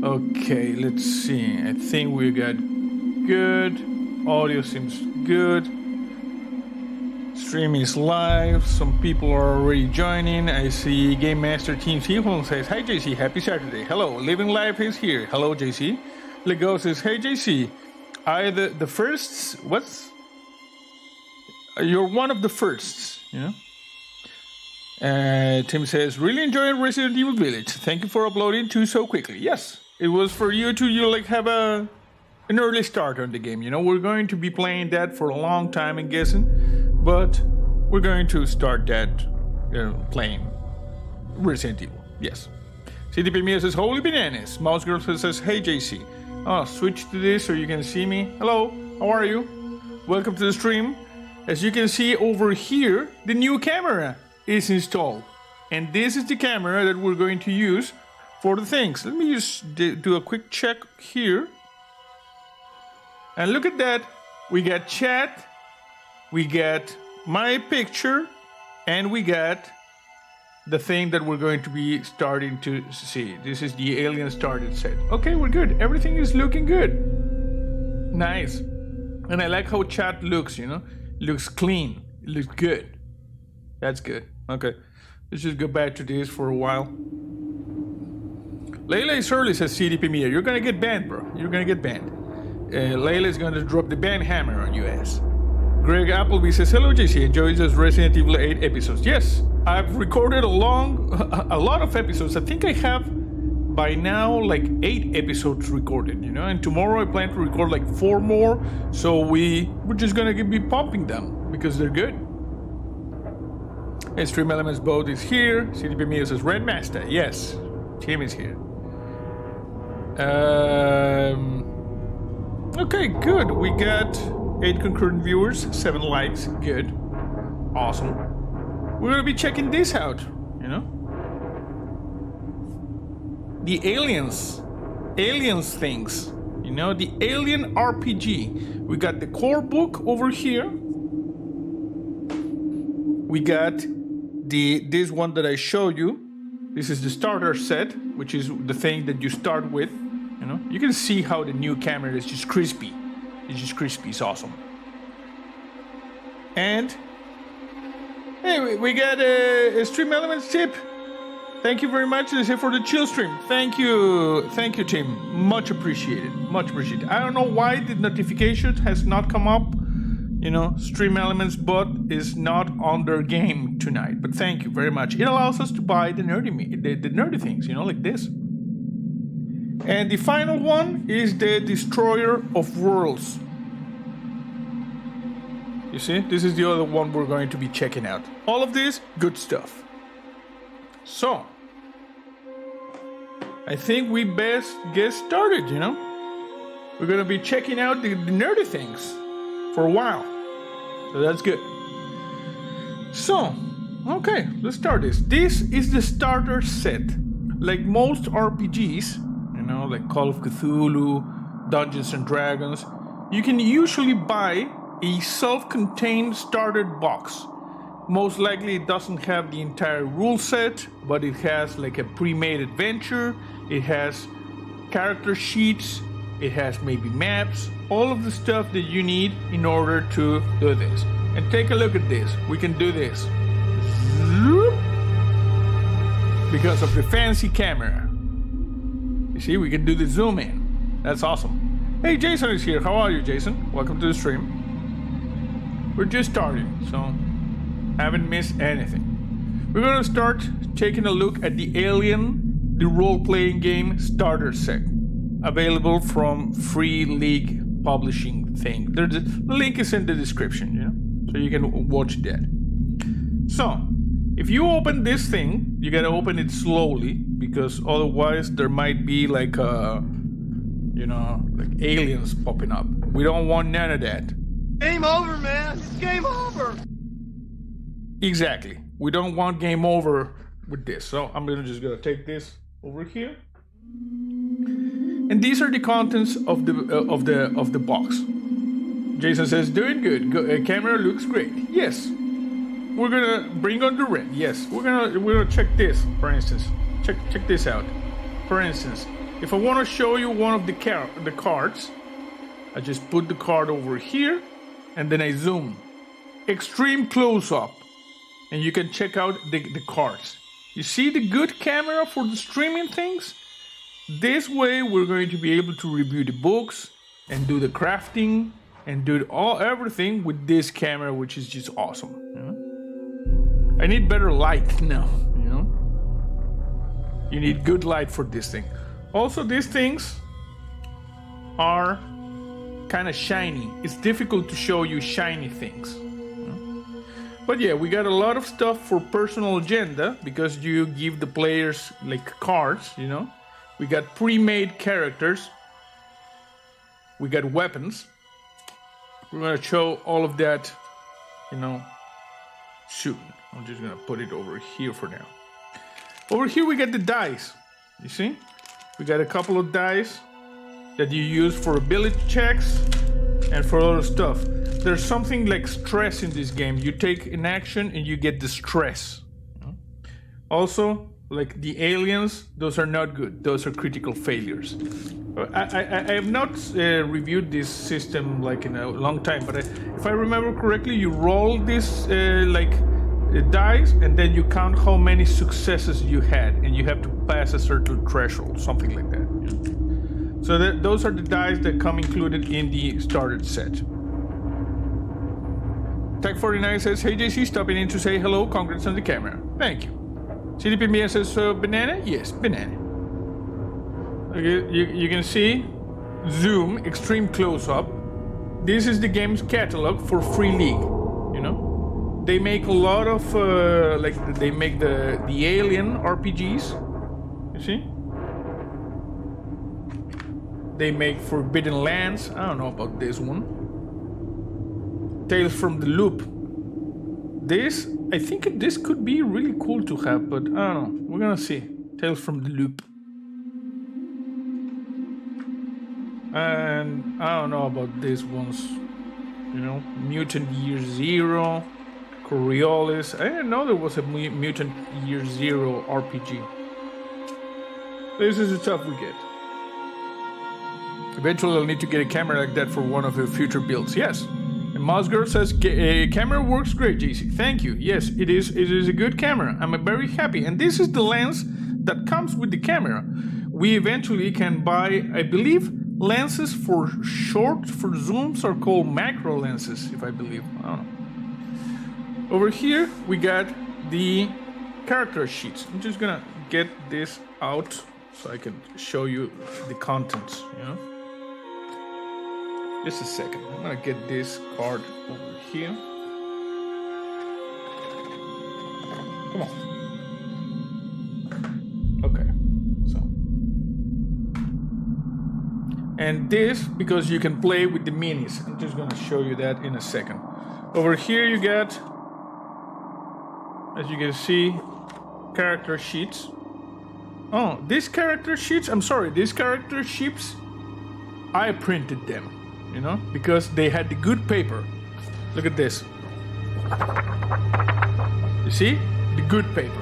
Okay, let's see. I think we got good. Audio seems good. Stream is live. Some people are already joining. I see Game Master Team Seafoam says, "Hi JC, happy Saturday." Hello, Living Life is here. Hello JC. Lego says, "Hey JC, the firsts. What's? You're one of the firsts, you know." Tim says, "Really enjoying Resident Evil Village. Thank you for uploading to so quickly." Yes, it was for you to like have an early start on the game. You know, we're going to be playing that for a long time, I'm guessing, but we're going to start that playing Resident Evil. Yes. CDP Mia says, "Holy bananas." Mouse Girl says, "Hey JC. Oh, switch to this so you can see me. Hello, how are you? Welcome to the stream. As you can see over here, the new camera is installed, and this is the camera that we're going to use for the things. Let me just do a quick check here, and look at that. We got chat, we got my picture, and we got the thing that we're going to be starting to see. This is the alien started set. Okay, we're good. Everything is looking good. Nice. And I like how chat looks, you know. It looks clean. It looks good. That's good. Okay. Let's just go back to this for a while. Layla is early, says CDP Mia. You're gonna get banned, bro. You're gonna get banned. Layla is gonna drop the ban hammer on you ass. Greg Appleby says, "Hello JC, enjoys those Resident Evil 8 episodes." Yes, I've recorded a lot of episodes. I think I have by now like 8 episodes recorded, you know, and tomorrow I plan to record like 4 more, so we're just gonna be popping them because they're good. And Stream Elements Boat is here. CDP Mia says, "Red Master." Yes, Tim is here. Okay, good. We got 8 concurrent viewers, 7 likes. Good. Awesome. We're gonna be checking this out, you know? The aliens things, you know, the alien RPG. We got the core book over here. We got this one that I showed you. This is the starter set, which is the thing that you start with, you know. You can see how the new camera is just crispy. It's just crispy, it's awesome. And hey, we got a Stream Elements tip. Thank you very much. This is for the chill stream. Thank you, Tim. Much appreciated. Much appreciated. I don't know why the notification has not come up. You know, Stream Elements bot is not on their game tonight. But thank you very much. It allows us to buy the nerdy things. You know, like this. And the final one is the Destroyer of Worlds. You see, this is the other one we're going to be checking out. All of this, good stuff. So, I think we best get started, you know? We're gonna be checking out the nerdy things for a while. So that's good. So, okay, let's start this. This is the starter set. Like most RPGs, you know, like Call of Cthulhu, Dungeons and Dragons, you can usually buy a self-contained starter box. Most likely it doesn't have the entire rule set, but it has like a pre-made adventure, it has character sheets, it has maybe maps, all of the stuff that you need in order to do this. And take a look at this. We can do this. Zoop. Because of the fancy camera. You see, we can do the zoom in. That's awesome. Hey, Jason is here. How are you, Jason? Welcome to the stream. We're just starting, so haven't missed anything. We're gonna start taking a look at the Alien, the role-playing game starter set, available from Free League Publishing thing. The link is in the description, you know, so you can watch that. So, if you open this thing, you gotta open it slowly because otherwise there might be like you know, like aliens popping up. We don't want none of that. Game over, man. It's game over. Exactly. We don't want game over with this. So I'm just gonna take this over here. And these are the contents of the box. Jason says, "Doing good. Camera looks great." Yes. We're gonna bring on the red. Yes. We're gonna check this, for instance. Check this out. For instance, If I want to show you one of the cards, I just put the card over here, and then I zoom. Extreme close-up. And you can check out the cards. You see the good camera for the streaming things? This way we're going to be able to review the books and do the crafting and do everything with this camera, which is just awesome. You know? I need better light now, you know? You need good light for this thing. Also, these things are kind of shiny. It's difficult to show you shiny things. But yeah, we got a lot of stuff for personal agenda because you give the players like cards, you know. We got pre-made characters. We got weapons. We're gonna show all of that, you know, soon. I'm just gonna put it over here for now. Over here we got the dice. You see? We got a couple of dice that you use for ability checks and for other stuff. There's something like stress in this game. You take an action and you get the stress. Also, like the aliens, those are not good. Those are critical failures. I have not reviewed this system like in a long time, but if I remember correctly, you roll this dice and then you count how many successes you had, and you have to pass a certain threshold, something like that. Yeah. So those are the dice that come included in the starter set. Tech49 says, hey JC, stopping in to say hello, congrats on the camera. Thank you. CDPMS says, banana? Yes, banana. Okay, you can see, zoom, extreme close-up. This is the game's catalog for Free League, you know? They make a lot of, they make the Alien RPGs, you see? They make Forbidden Lands, I don't know about this one. Tales from the Loop. This, I think this could be really cool to have, but I don't know. We're gonna see. Tales from the Loop. And I don't know about these ones. You know, Mutant Year Zero, Coriolis. I didn't know there was a Mutant Year Zero RPG. This is the stuff we get. Eventually I'll need to get a camera like that for one of the future builds. Yes. And Mossgirl says, camera works great, JC. Thank you. Yes, it is a good camera. I'm very happy. And this is the lens that comes with the camera. We eventually can buy, I believe, lenses for zooms are called macro lenses, if I believe. I don't know. Over here, we got the character sheets. I'm just gonna get this out so I can show you the contents, you know? Just a second. I'm gonna get this card over here. Come on. Okay. So. And this, because you can play with the minis. I'm just gonna show you that in a second. Over here you get, as you can see, character sheets. Oh, these character sheets, these character sheets, I printed them. You know, because they had the good paper. Look at this. You see? The good paper.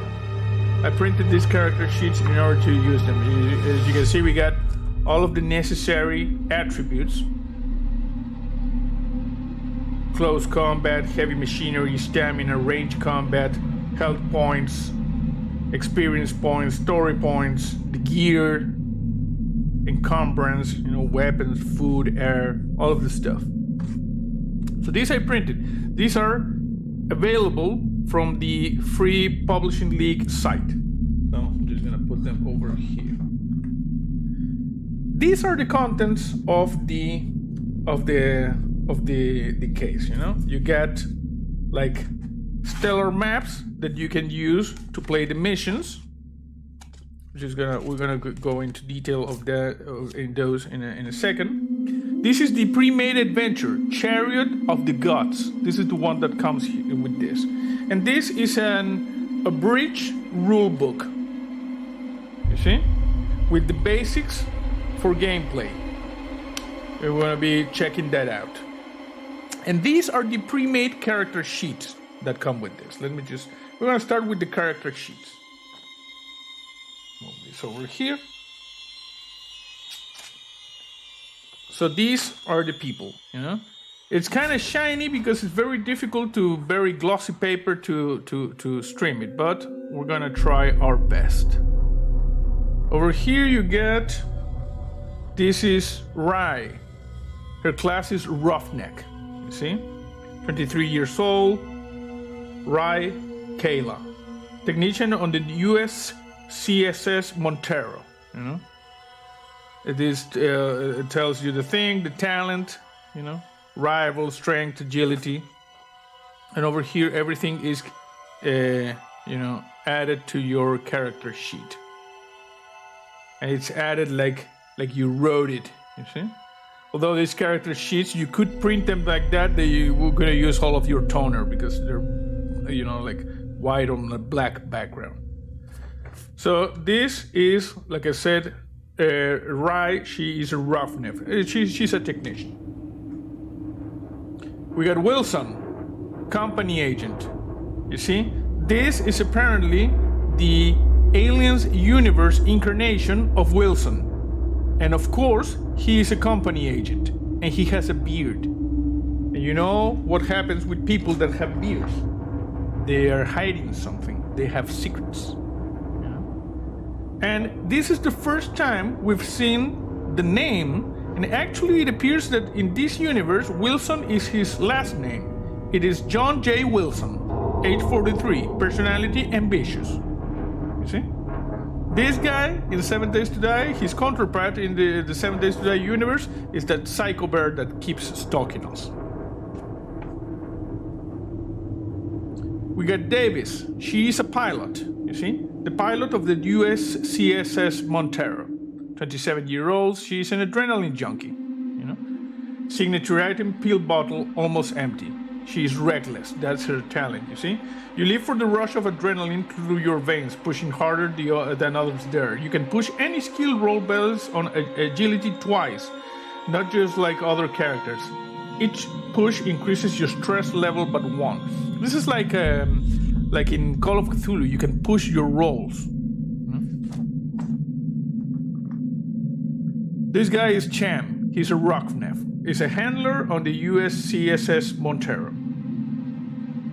I printed these character sheets in order to use them. As you can see, we got all of the necessary attributes. Close combat, heavy machinery, stamina, range combat, health points, experience points, story points, the gear, encumbrance, you know, weapons, food, air, all of this stuff. So these I printed. These are available from the Free Publishing League site. So I'm just gonna put them over here. These are the contents of the case, you know? You get like stellar maps that you can use to play the missions. We're gonna go into detail of those in a second. This is the pre-made adventure, Chariot of the Gods. This is the one that comes here with this, and this is an abridged rulebook. You see, with the basics for gameplay. We're gonna be checking that out. And these are the pre-made character sheets that come with this. We're gonna start with the character sheets. Move this over here. So these are the people, you know. It's kind of shiny because it's very difficult to very glossy paper to stream it, but we're gonna try our best. Over here you get, this is Rai. Her class is Roughneck, you see? 23 years old, Rai Kayla. Technician on the US CSS Montero, you know? It tells you the thing, the talent, you know? Rival, strength, agility. And over here everything is, you know, added to your character sheet. And it's added like you wrote it, you see? Although these character sheets, you could print them like that, we're gonna use all of your toner because they're, you know, like white on a black background. So this is, like I said, Rai, she is a roughneck. She's a technician. We got Wilson, company agent. You see? This is apparently the Aliens universe incarnation of Wilson. And of course, he is a company agent. And he has a beard. And you know what happens with people that have beards? They are hiding something. They have secrets. And this is the first time we've seen the name. And actually it appears that in this universe, Wilson is his last name. It is John J. Wilson, age 43, personality ambitious. You see? This guy in 7 Days to Die, his counterpart in the 7 Days to Die universe is that psycho bear that keeps stalking us. We got Davis. She is a pilot, you see? The pilot of the US CSS Montero. 27-year-old, she's an adrenaline junkie, you know? Signature item, pill bottle, almost empty. She's reckless, that's her talent, you see? You live for the rush of adrenaline through your veins, pushing harder than others dare. You can push any skill roll bells on agility twice, not just like other characters. Each push increases your stress level but once. This is like in Call of Cthulhu, you can push your rolls. This guy is Cham. He's a roughneck. He's a handler on the US CSS Montero.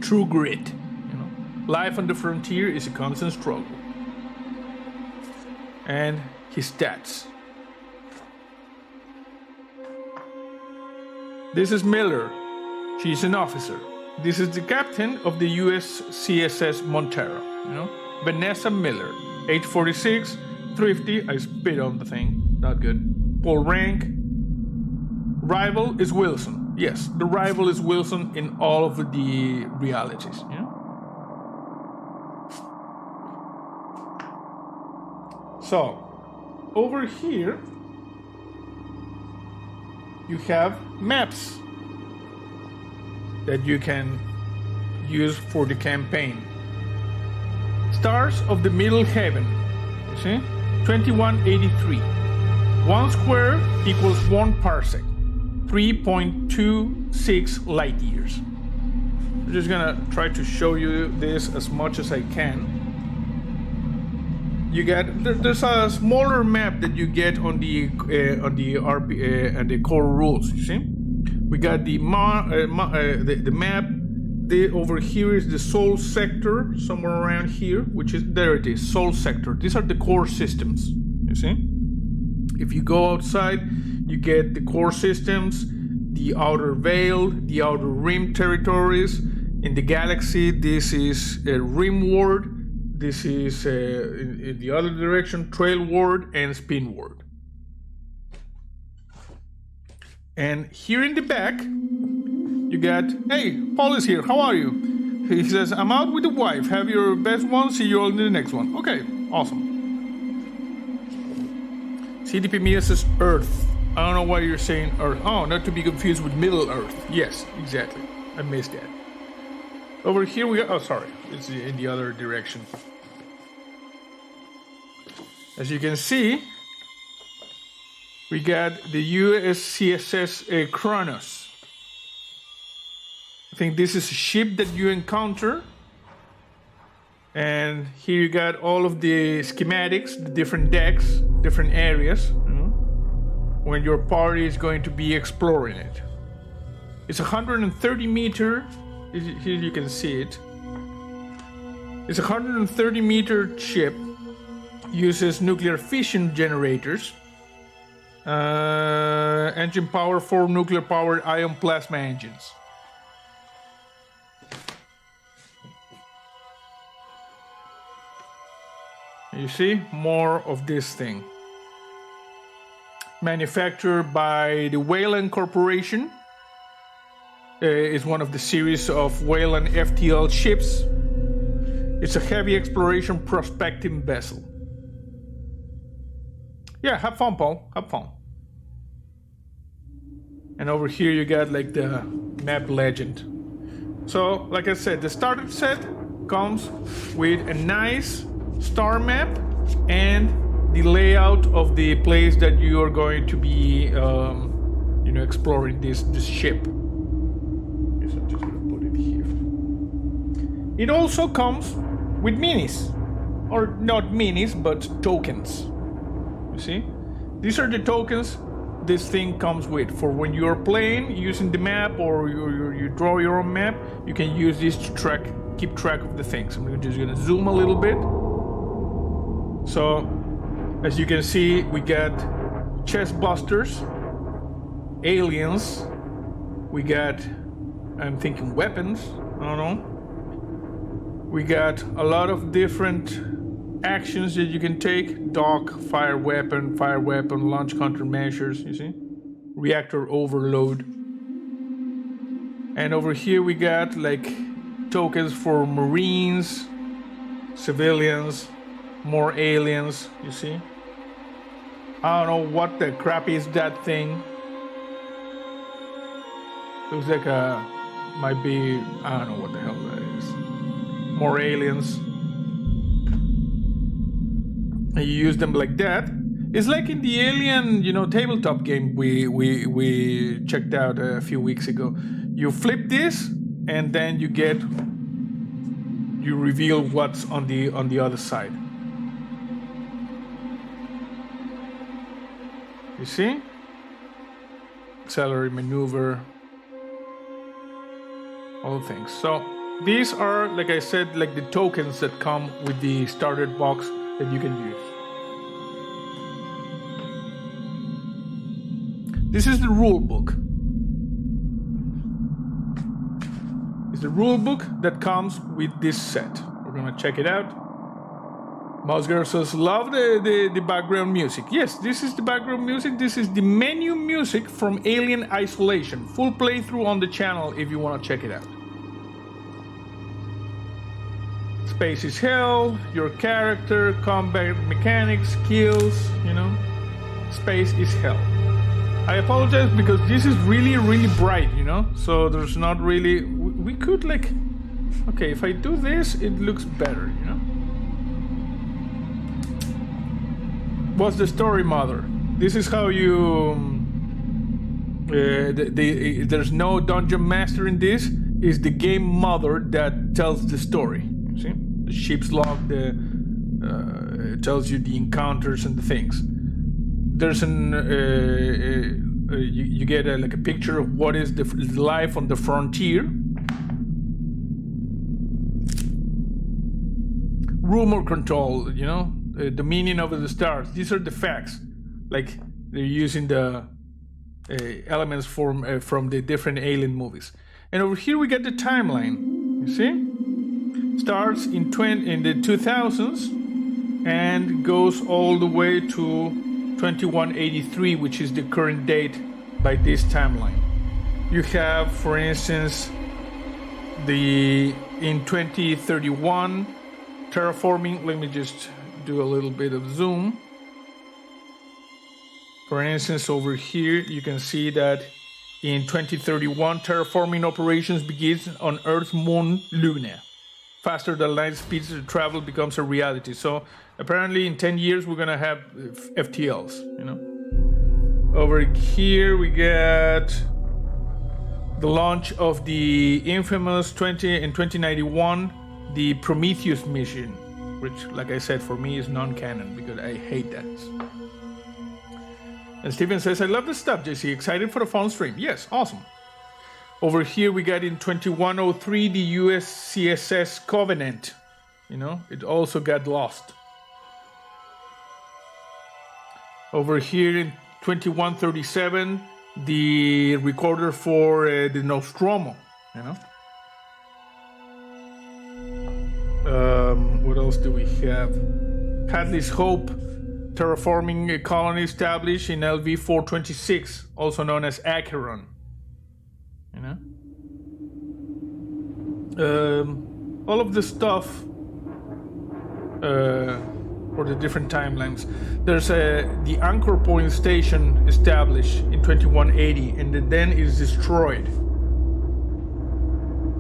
True grit. You know, life on the frontier is a constant struggle. And his stats. This is Miller. She's an officer. This is the captain of the US CSS Montero. You know, Vanessa Miller, age 46, thrifty. I spit on the thing. Not good. Full rank. Rival is Wilson. Yes, the rival is Wilson in all of the realities. Yeah? So, over here, you have maps that you can use for the campaign. Stars of the Middle Heaven. You see? 2183. 1 square equals 1 parsec, 3.26 light years. I'm just gonna try to show you this as much as I can. You get there's a smaller map that you get on the and the core rules. You see, we got the map. Over here is the Soul sector, somewhere around here, which is there. It is Soul sector. These are the core systems. You see. If you go outside, you get the core systems, the outer veil, the outer rim territories. In the galaxy, this is a rim ward. This is in the other direction, trail ward and spin ward. And here in the back, you got, hey, Paul is here. How are you? He says, I'm out with the wife. Have your best one. See you all in the next one. Okay, awesome. CDP Mia says Earth. I don't know why you're saying Earth. Oh, not to be confused with Middle Earth. Yes, exactly. I missed that. Over here we got, oh, sorry. It's in the other direction. As you can see, we got the USCSS Kronos. I think this is a ship that you encounter. And here you got all of the schematics, the different decks, different areas. when your party is going to be exploring it. It's 130 meter. Here you can see it. It's a 130 meter ship. Uses nuclear fission generators. Engine power, 4 nuclear powered ion plasma engines. You see, more of this thing. Manufactured by the Weyland Corporation. Is one of the series of Weyland FTL ships. It's a heavy exploration prospecting vessel. Yeah, have fun, Paul. Have fun. And over here you got like the map legend. So, like I said, the starter set comes with a nice star map and the layout of the place that you are going to be, exploring this ship. Guess I'm just gonna put it here. It also comes with minis, or not minis, but tokens. You see, these are the tokens this thing comes with for when you're playing using the map, or you draw your own map. You can use this to keep track of the things. I'm just gonna zoom a little bit. So, as you can see, we got chest busters, aliens, we got, I'm thinking weapons, I don't know. We got a lot of different actions that you can take. Dock, fire weapon, launch countermeasures, you see? Reactor overload. And over here we got like tokens for Marines, civilians, more aliens, you see? I don't know what the crap is that thing. Looks like might be, I don't know what the hell that is. More aliens. And you use them like that. It's like in the Alien, tabletop game we checked out a few weeks ago. You flip this, and then you reveal what's on the other side. You see? Accelerate maneuver. All things. So these are, like I said, like the tokens that come with the starter box that you can use. This is the rulebook. It's the rulebook that comes with this set. We're gonna check it out. Mouse Girl says, love the background music. Yes, this is the background music. This is the menu music from Alien Isolation. Full playthrough on the channel if you want to check it out. Space is hell, your character, combat mechanics, skills, Space is hell. I apologize because this is really, really bright, So there's not really... We could like... Okay, if I do this, it looks better, What's the story, Mother? This is how you... there's no dungeon master in this. It's the game mother that tells the story. You see? The ship's log, it tells you the encounters and the things. There's you get like a picture of what is the life on the frontier. Rumor control, the meaning of the stars. These are the facts. Like they're using the elements from the different Alien movies. And over here we get the timeline. You see? Starts in the 2000s and goes all the way to 2183, which is the current date by this timeline. You have, for instance, in 2031 terraforming. Let me just do a little bit of zoom. For instance, over here you can see that in 2031 terraforming operations begins on Earth, Moon, Luna. Faster than light speeds of travel becomes a reality. So apparently in 10 years we're gonna have FTLs, Over here we get the launch of the infamous 2091, the Prometheus mission, which, like I said, for me is non-canon because I hate that. And Steven says, I love the stuff, JC. Excited for the phone stream. Yes, awesome. Over here, we got in 2103 the USCSS Covenant. You know, it also got lost. Over here in 2137, the recorder for the Nostromo. You know. What else do we have? Hadley's Hope, terraforming a colony established in LV 426, also known as Acheron. You know? All of the stuff for the different timelines. There's the anchor point station established in 2180, and then it is destroyed.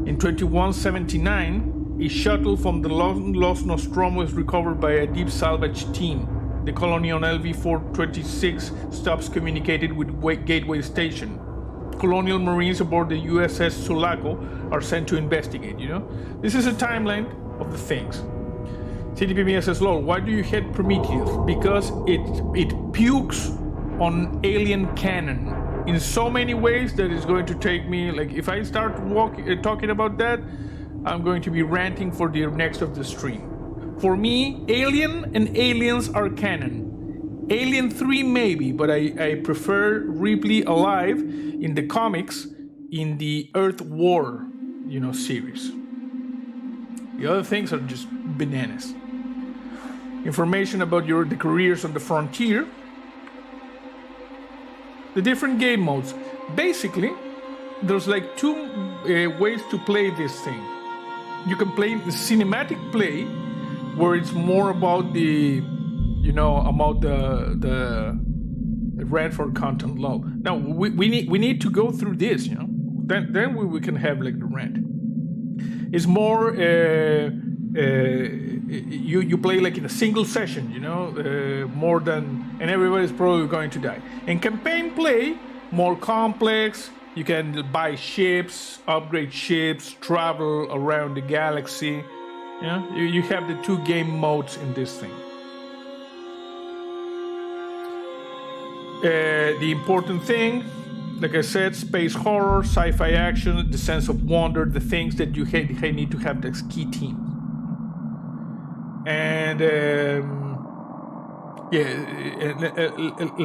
In 2179, a shuttle from the Lost Nostromo is recovered by a deep salvage team. The colony on LV-426 stops communicated with Gateway Station. Colonial Marines aboard the USS Sulaco are sent to investigate, you know? This is a timeline of the things. CDPMia says, lol, why do you hate Prometheus? Because it pukes on alien canon in so many ways that it's going to take me, like, if I start talking about that, I'm going to be ranting for the next of the stream. For me, Alien and Aliens are canon. Alien 3 maybe, but I prefer Ripley alive in the comics in the Earth War, you know, series. The other things are just bananas. Information about the careers on the frontier. The different game modes. Basically, there's like two ways to play this thing. You can play the cinematic play, where it's more about the, you know, about the Radford content low. Now we need to go through this, you know. Then we can have like the rant. It's more you play like in a single session, you know, more than, and everybody's probably going to die. In campaign play, more complex. You can buy ships, upgrade ships, travel around the galaxy. You know, you have the two game modes in this thing. The important thing, like I said, space horror, sci-fi action, the sense of wonder, the things that you need to have as key team. And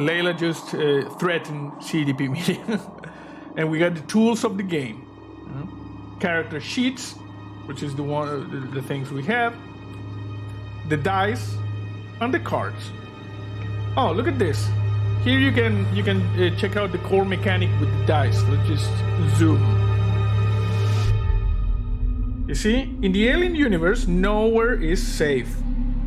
Layla just threatened CDP media. And we got the tools of the game. You know? Character sheets, which is the things we have. The dice and the cards. Oh, look at this. Here you can check out the core mechanic with the dice. Let's just zoom. You see, in the alien universe, nowhere is safe.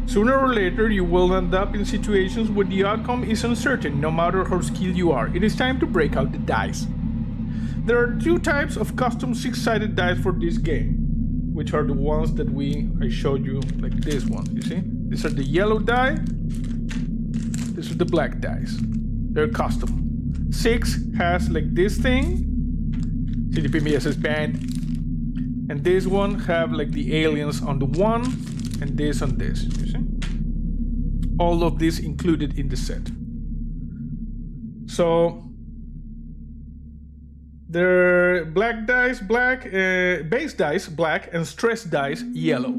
Sooner or later, you will end up in situations where the outcome is uncertain, no matter how skilled you are. It is time to break out the dice. There are two types of custom 6-sided dice for this game, which are the ones that I showed you, like this one, you see? These are the yellow die, this is the black dice. They're custom. 6 has like this thing, CDPMS is banned, and this one have like the aliens on the one, and this on this, you see? All of this included in the set. So, they're black dice, black, base dice, black, and stress dice, yellow.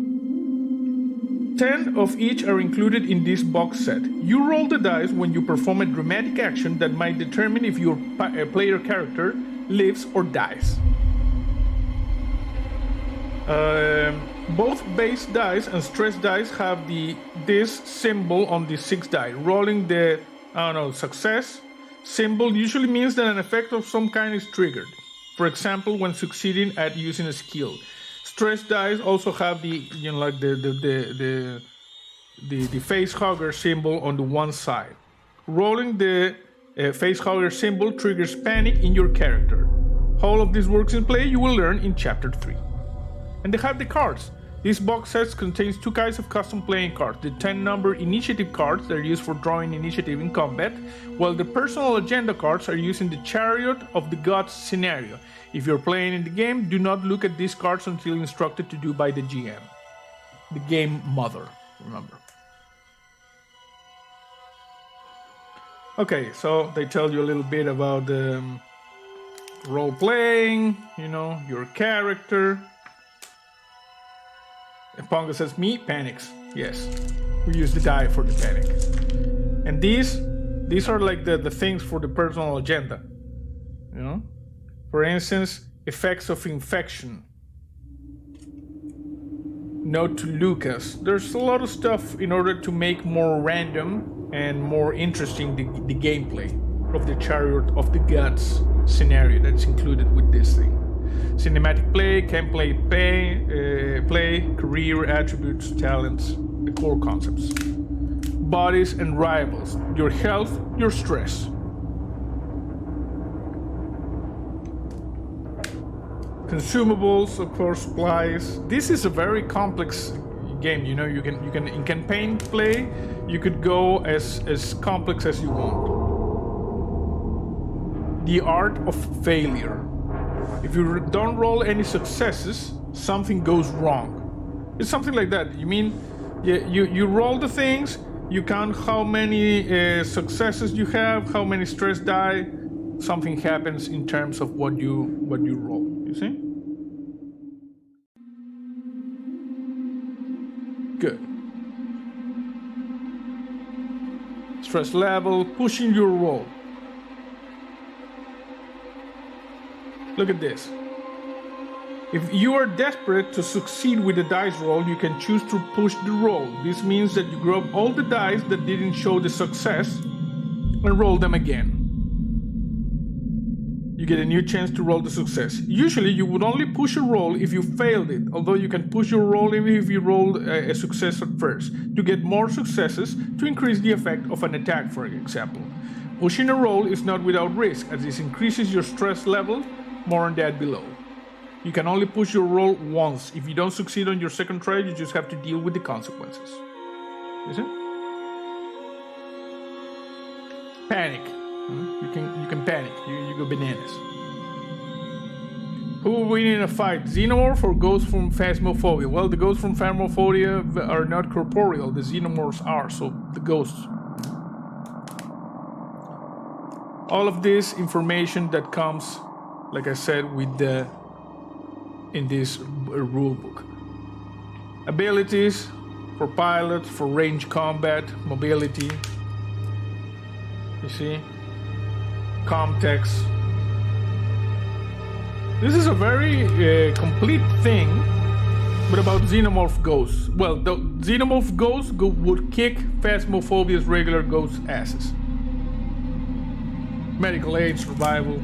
10 of each are included in this box set. You roll the dice when you perform a dramatic action that might determine if your player character lives or dies. Both base dice and stress dice have this symbol on the 6 die. Rolling the, success symbol usually means that an effect of some kind is triggered. For example, when succeeding at using a skill. Stress dice also have the face hugger symbol on the one side. Rolling the face hugger symbol triggers panic in your character. How all of this works in play you will learn in chapter 3. And they have the cards. This box set contains 2 kinds of custom playing cards. The 10-number initiative cards that are used for drawing initiative in combat, while the personal agenda cards are used in the Chariot of the Gods scenario. If you're playing in the game, do not look at these cards until instructed to do by the GM. The game mother, remember. Okay, so they tell you a little bit about the role playing, you know, your character. And Ponga says, me panics. Yes, we use the die for the panic. And these are like the things for the personal agenda, you know. For instance, effects of infection. Note to Lucas. There's a lot of stuff in order to make more random and more interesting the gameplay of the Chariot of the Gods scenario that's included with this thing. Cinematic play, gameplay play, career, attributes, talents, the core concepts. Bodies and rivals, your health, your stress. Consumables, of course, supplies. This is a very complex game. You know, you can in campaign play, you could go as complex as you want. The art of failure. If you don't roll any successes, something goes wrong. It's something like that. You mean you roll the things, you count how many successes you have, how many stress die. Something happens in terms of what you roll. You see? Good. Stress level, pushing your roll. Look at this. If you are desperate to succeed with the dice roll, you can choose to push the roll. This means that you grab all the dice that didn't show the success and roll them again. You get a new chance to roll the success. Usually you would only push a roll if you failed it, although you can push your roll even if you rolled a success at first, to get more successes to increase the effect of an attack, for example. Pushing a roll is not without risk, as this increases your stress level. More on that below. You can only push your roll once. If you don't succeed on your second try, you just have to deal with the consequences. You see? Panic. You can panic. You go bananas. Who will win in a fight? Xenomorph or ghosts from Phasmophobia? Well, the ghosts from Phasmophobia are not corporeal. The Xenomorphs are, so the ghosts. All of this information that comes, like I said, with in this rule book. Abilities for pilots, for range combat, mobility. You see? Context. This is a very complete thing, but about Xenomorph ghosts. Well, the Xenomorph ghosts would kick Phasmophobia's regular ghost asses. Medical aid, survival,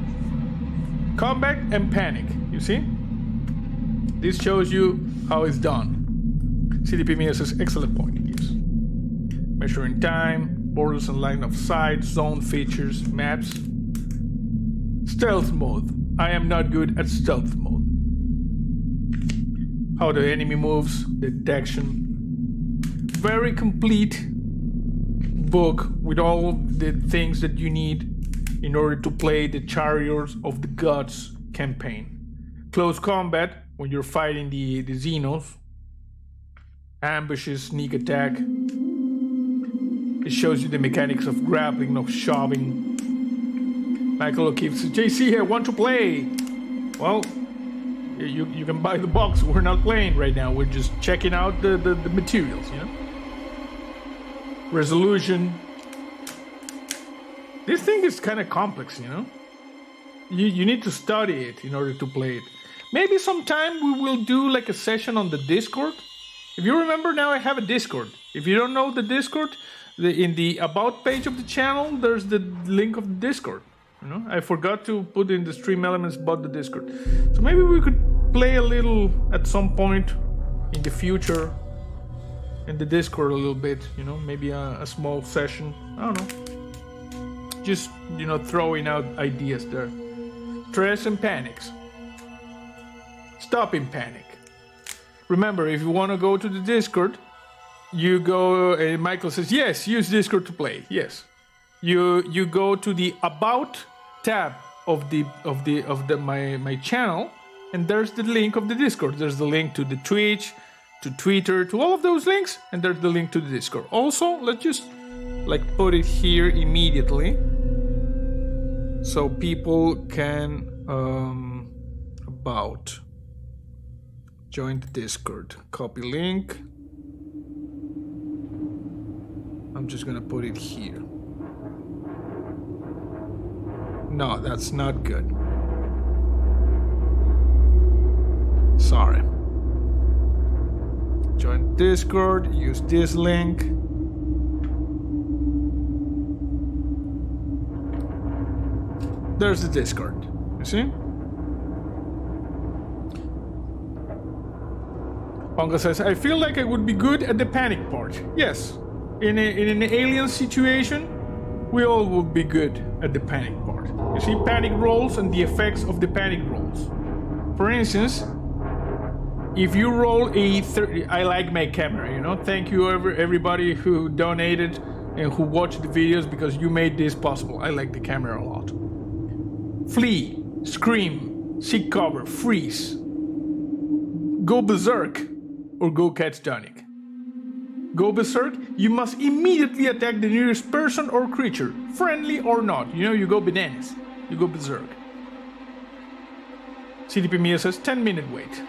combat, and panic. You see? This shows you how it's done. CDP Mia says, excellent point. Yes. Measuring time, borders and line of sight, zone features, maps. Stealth mode. I am not good at stealth mode. How the enemy moves, detection. Very complete book with all the things that you need in order to play the Chariots of the Gods campaign. Close combat, when you're fighting the Xenos. Ambushes, sneak attack. It shows you the mechanics of grappling, of shoving. Michael O'Keefe says, JC, I want to play. Well, you can buy the box. We're not playing right now. We're just checking out the materials, you know? Resolution. This thing is kind of complex, you know? You need to study it in order to play it. Maybe sometime we will do like a session on the Discord. If you remember now, I have a Discord. If you don't know the Discord, in the About page of the channel, there's the link of the Discord. You know, I forgot to put in the stream elements about the Discord. So maybe we could play a little at some point in the future in the Discord a little bit. You know, maybe a small session. I don't know. Just, you know, throwing out ideas there. Stress and panics. Stopping panic. Remember, if you want to go to the Discord, you go. Michael says, "Yes, use Discord to play." Yes, you go to the About tab of my channel, and there's the link of the Discord. There's the link to the Twitch, to Twitter, to all of those links, and there's the link to the Discord. Also, let's just like put it here immediately so people can about join the Discord. Copy link. I'm just gonna put it here. No, that's not good. Sorry. Join Discord, use this link. There's the Discord. You see? Ponga says, I feel like I would be good at the panic part. Yes. In an alien situation, we all would be good at the panic part. You see, panic rolls and the effects of the panic rolls. For instance, if you roll a 30, I like my camera, you know. Thank you everybody who donated and who watched the videos because you made this possible. I like the camera a lot. Flee, scream, seek cover, freeze, go berserk, or go catatonic. Go berserk, you must immediately attack the nearest person or creature, friendly or not. You know, you go bananas. You go berserk. CDP Mia says 10-minute wait.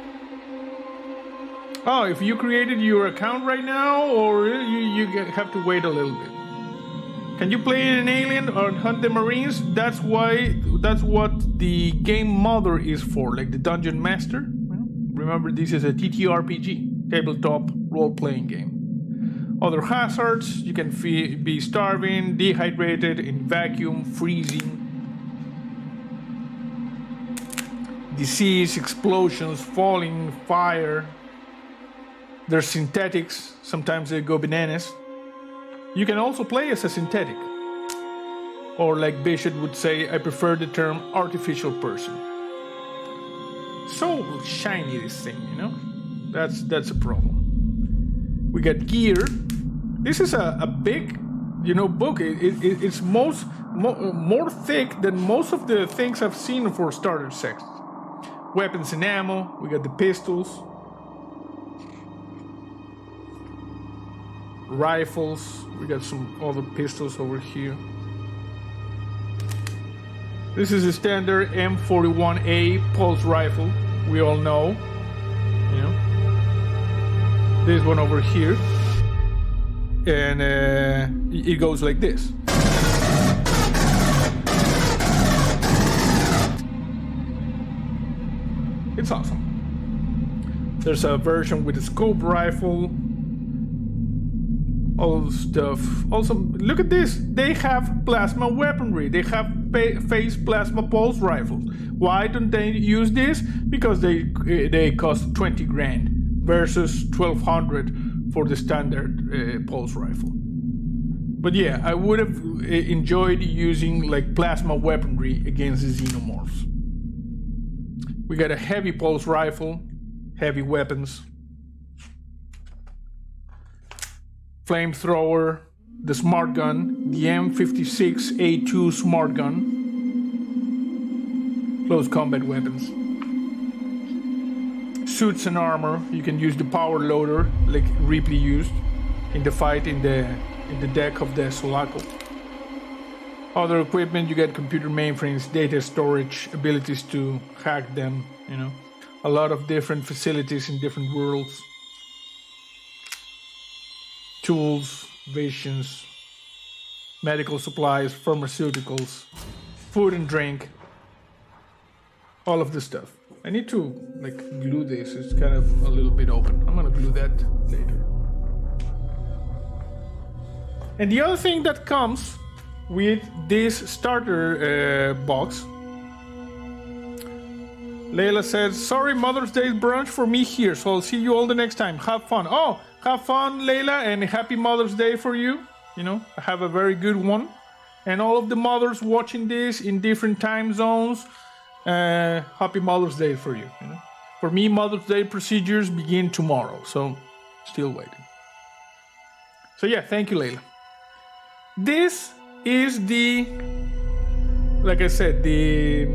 Oh, if you created your account right now, or you have to wait a little bit. Can you play an alien or hunt the Marines? That's what the game mother is for, like the Dungeon Master. Remember, this is a TTRPG, tabletop role-playing game. Other hazards, you can be starving, dehydrated, in vacuum, freezing. Disease, explosions, falling, fire. There's synthetics, sometimes they go bananas. You can also play as a synthetic. Or like Bishop would say, I prefer the term artificial person. So shiny this thing, you know? That's a problem. We got gear. This is a big, you know, book. It's more thick than most of the things I've seen for starter sets. Weapons and ammo. We got the pistols. Rifles. We got some other pistols over here. This is a standard M41A pulse rifle. We all know. You know. This one over here. And it goes like this. It's awesome. There's a version with a scope rifle. All stuff. Also, look at this. They have plasma weaponry. They have phase plasma pulse rifles. Why don't they use this? Because they cost 20 grand versus 1200 for the standard pulse rifle. But yeah, I would have enjoyed using like plasma weaponry against the Xenomorphs. We got a heavy pulse rifle, heavy weapons. Flamethrower, the smart gun, the M56A2 smart gun, close combat weapons, suits and armor. You can use the power loader like Ripley used in the fight in the deck of the Sulaco. Other equipment, you get computer mainframes, data storage, abilities to hack them, you know, a lot of different facilities in different worlds. Tools, visions, medical supplies, pharmaceuticals, food and drink, all of this stuff. I need to like glue this, it's kind of a little bit open. I'm gonna glue that later. And the other thing that comes with this starter box, Layla says, sorry, Mother's Day brunch for me here, so I'll see you all the next time. Have fun. Oh, have fun, Layla, and happy Mother's Day for you. You know, have a very good one. And all of the mothers watching this in different time zones, happy Mother's Day for you. You know, for me, Mother's Day procedures begin tomorrow, so still waiting. So yeah, thank you, Layla. This is the, like I said, the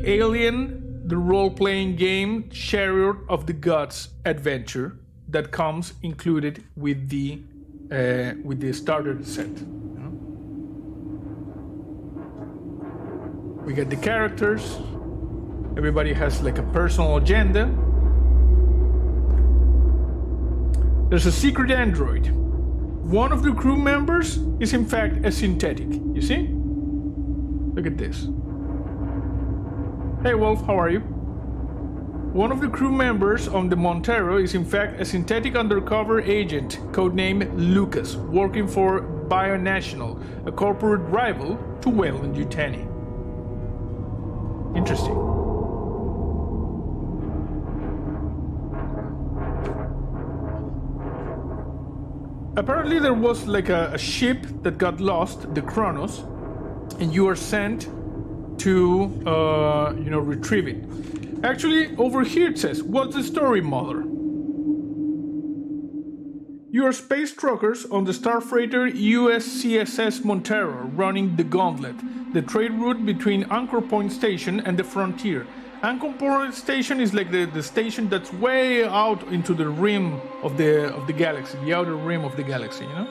Alien, the role-playing game Chariot of the Gods adventure that comes included with the with the starter set. You know? We get the characters. Everybody has like a personal agenda. There's a secret android. One of the crew members is in fact a synthetic. You see? Look at this. Hey Wolf, how are you? One of the crew members on the Montero is in fact a synthetic undercover agent, codenamed Lucas, working for Bionational, a corporate rival to Weyland-Yutani. Interesting. Apparently there was like a ship that got lost, the Kronos, and you are sent to, retrieve it. Actually, over here it says, what's the story, mother? You are space truckers on the starfreighter USCSS Montero running the Gauntlet, the trade route between Anchor Point Station and the frontier. Anchor Point Station is like the station that's way out into the rim of the galaxy, the outer rim of the galaxy, you know?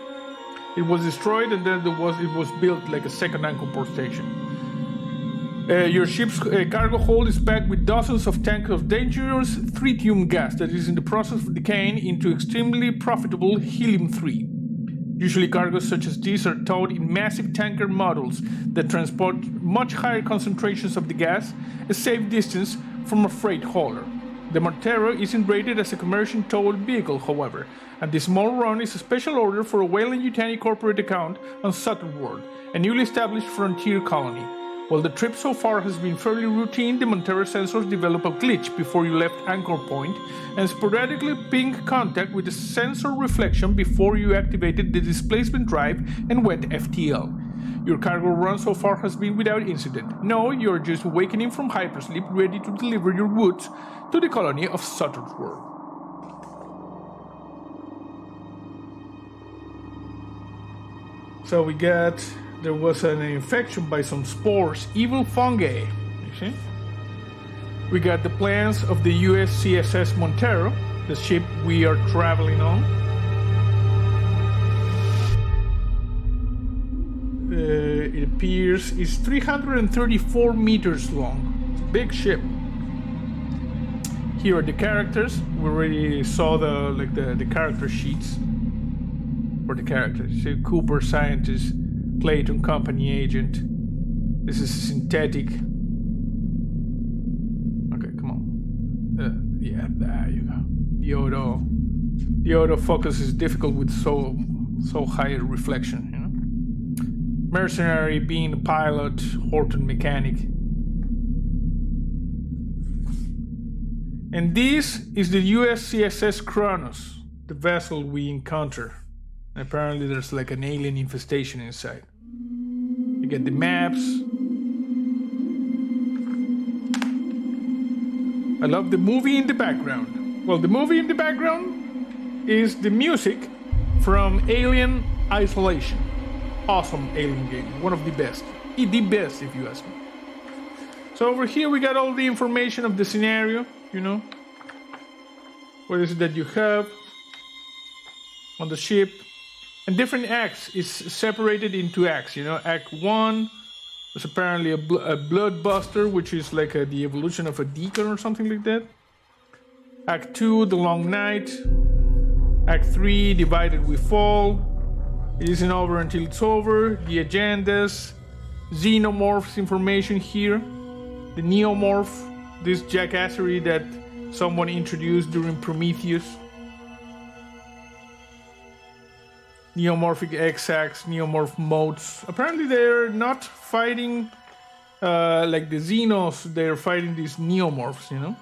It was destroyed and then it was built like a second Anchor Point Station. Your ship's cargo hold is packed with dozens of tanks of dangerous tritium gas that is in the process of decaying into extremely profitable helium-3. Usually cargoes such as these are towed in massive tanker models that transport much higher concentrations of the gas a safe distance from a freight hauler. The Montero isn't rated as a commercial towed vehicle, however, and this small run is a special order for a Weyland-Yutani corporate account on Saturn World, a newly established frontier colony. While the trip so far has been fairly routine, the Montero sensors develop a glitch before you left Anchor Point and sporadically ping contact with the sensor reflection before you activated the displacement drive and went FTL. Your cargo run so far has been without incident. No, you're just awakening from hypersleep, ready to deliver your goods to the colony of Saturn World. So we got... There was an infection by some spores, evil fungi, you see? We got the plans of the USCSS Montero, the ship we are traveling on. It appears it's 334 meters long. It's a big ship. Here are the characters. We already saw the character sheets for the characters. So Cooper, scientist. Clayton, company agent. This is synthetic. Okay, come on. Yeah, there you go. The autofocus is difficult with so high a reflection, you know. Mercenary, being a pilot, Horton mechanic. And this is the USCSS Kronos, the vessel we encounter. Apparently there's like an alien infestation inside. You get the maps. I love the movie in the background. Well, the movie in the background is the music from Alien Isolation. Awesome alien game. One of the best. The best, if you ask me. So over here we got all the information of the scenario, you know. What is it that you have on the ship? And different acts is separated into acts, you know. Act 1 was apparently a bloodbuster, which is like the evolution of a deacon or something like that. Act 2, the long night. Act 3, divided we fall. It isn't over until it's over. The agendas. Xenomorph's information here. The neomorph, this jackassery that someone introduced during Prometheus. Neomorphic X-Acts, neomorph modes. Apparently they're not fighting like the Xenos, they're fighting these neomorphs, you know?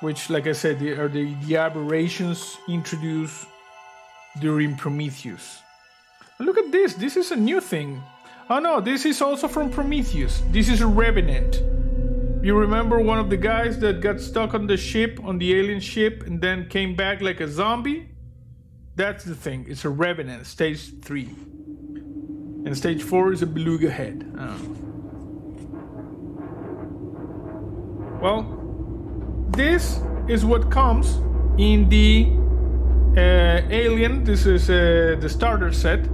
Which, like I said, are the aberrations introduced during Prometheus. Look at this, this is a new thing. Oh no, this is also from Prometheus. This is a Revenant. You remember one of the guys that got stuck on the ship, on the alien ship, and then came back like a zombie? That's the thing. It's a Revenant, stage 3. And stage 4 is a beluga head. Well, this is what comes in the Alien, this is the starter set.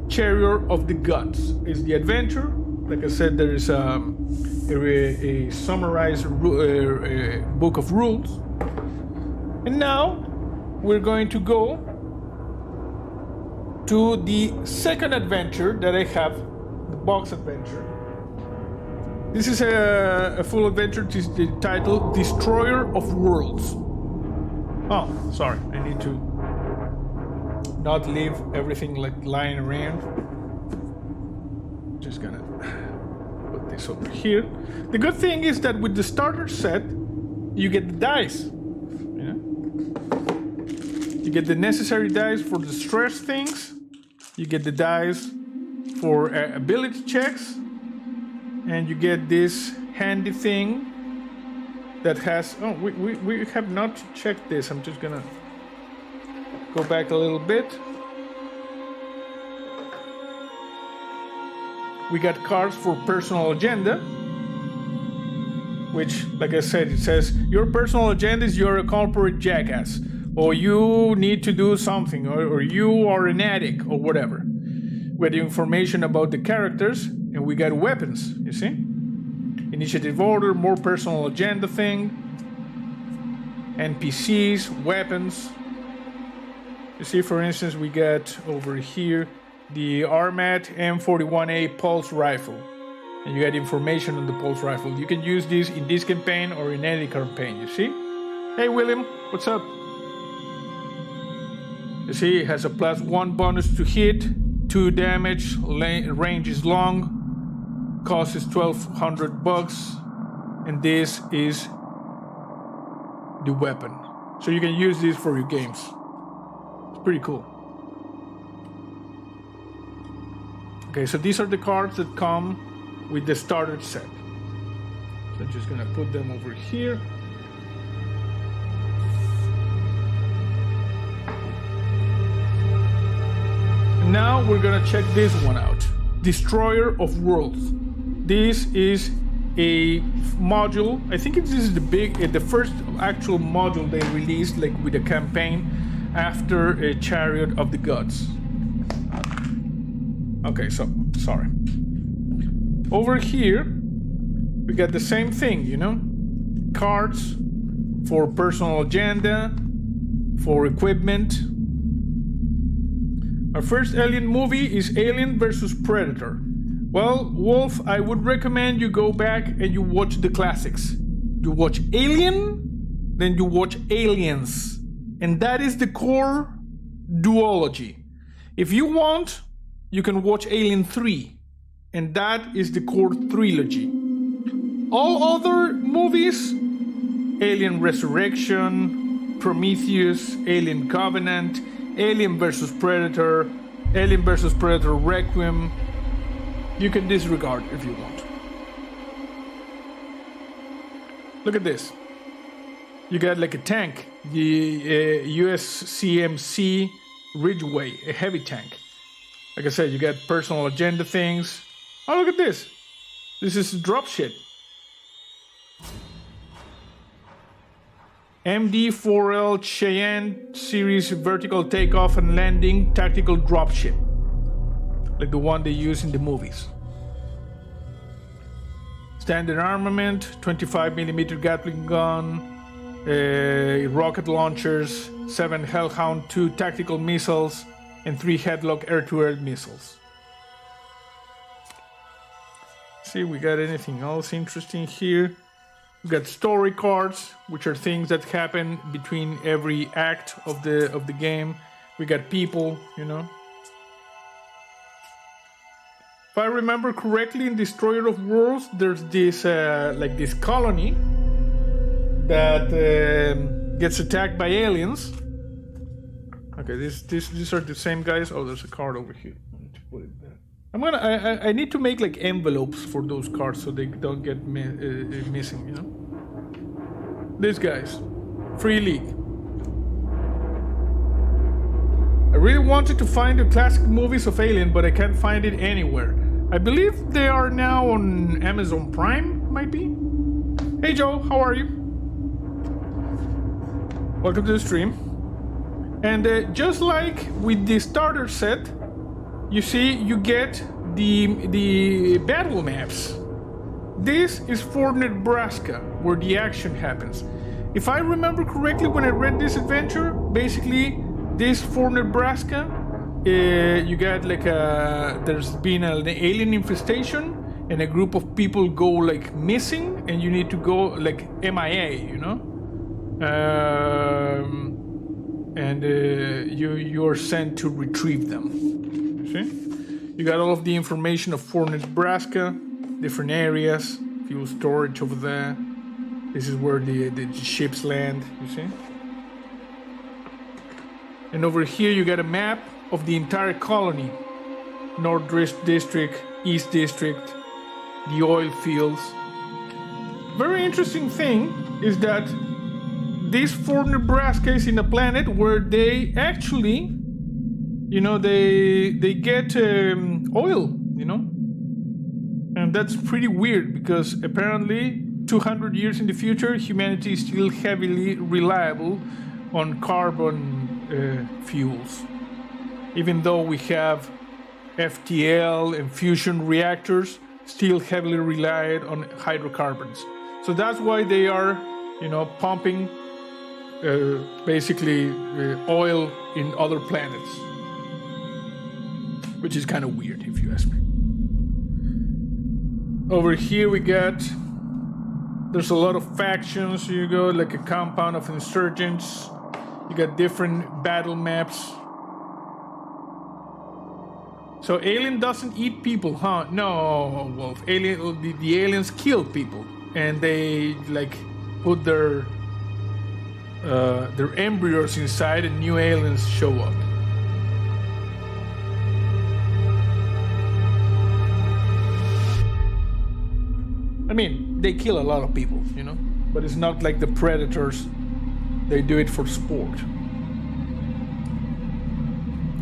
Chariot of the Gods is the adventure. Like I said, there is a summarized book of rules. And now we're going to go to the second adventure that I have, the box adventure. This is a full adventure. This is the title, Destroyer of Worlds. Oh, sorry, I need to not leave everything like lying around. Just gonna put this over here. The good thing is that with the starter set, you get the dice. You get the necessary dice for the stress things. You get the dice for ability checks. And you get this handy thing that has... Oh, we have not checked this. I'm just gonna go back a little bit. We got cards for personal agenda. Which, like I said, it says, your personal agenda is you're a corporate jackass. Or you need to do something. Or you are an addict. Or whatever. We got information about the characters. And we got weapons, you see? Initiative order, more personal agenda thing. NPCs, weapons. You see, for instance, we got over here the Armat M41A pulse rifle. And you got information on the pulse rifle. You can use this in this campaign or in any campaign, you see? Hey, William, what's up? You see, it has a +1 bonus to hit, 2 damage, range is long. Cost is $1,200, and this is the weapon. So you can use this for your games. It's pretty cool. Okay, so these are the cards that come with the starter set. So I'm just gonna put them over here. And now we're gonna check this one out. Destroyer of Worlds. This is a module. I think this is the first actual module they released, like with a campaign after a Chariot of the Gods. Okay, so sorry. Over here, we got the same thing, you know, cards for personal agenda, for equipment. Our first Alien movie is Alien vs. Predator. Well, Wolf, I would recommend you go back and you watch the classics. You watch Alien, then you watch Aliens. And that is the core duology. If you want, you can watch Alien 3. And that is the core trilogy. All other movies, Alien Resurrection, Prometheus, Alien Covenant, Alien vs. Predator, Alien vs. Predator Requiem, you can disregard if you want. Look at this. You got like a tank, the USCMC Ridgeway, a heavy tank. Like I said, you got personal agenda things. Oh, look at this. This is drop shit. MD-4L Cheyenne series vertical takeoff and landing tactical dropship, like the one they use in the movies. Standard armament, 25mm Gatling gun, rocket launchers, 7 Hellhound 2 tactical missiles, and 3 Headlock air-to-air missiles. See, we got anything else interesting here? We got story cards, which are things that happen between every act of the game. We got people, you know. If I remember correctly, in Destroyer of Worlds, there's this like this colony that gets attacked by aliens. Okay, these are the same guys. Oh, there's a card over here. I need to put it there. I need to make like envelopes for those cards so they don't get missing, you know. These guys, Free League. I really wanted to find the classic movies of Alien, but I can't find it anywhere. I believe they are now on Amazon Prime, might be. Hey Joe, how are you? Welcome to the stream. And just like with the starter set, you see, you get the battle maps. This is for Nebraska, where the action happens. If I remember correctly, when I read this adventure, basically, this for Nebraska, you got like there's been an alien infestation, and a group of people go like missing, and you need to go like MIA, you know? And you're sent to retrieve them. You see? You got all of the information of Fort Nebraska, different areas, fuel storage over there. This is where the ships land, you see? And over here you got a map of the entire colony. North District, East District, the oil fields. Very interesting thing is that this Fort Nebraska is in a planet where they actually, you know, they get oil, you know? And that's pretty weird because apparently 200 years in the future, humanity is still heavily reliable on carbon fuels. Even though we have FTL and fusion reactors, still heavily relied on hydrocarbons. So that's why they are, you know, pumping basically oil in other planets. Which is kind of weird, if you ask me. Over here we got, there's a lot of factions. You go like a compound of insurgents. You got different battle maps. So alien doesn't eat people, huh? No, Wolf. The aliens kill people, and they like put their embryos inside, and new aliens show up. I mean, they kill a lot of people, you know, but it's not like the predators. They do it for sport.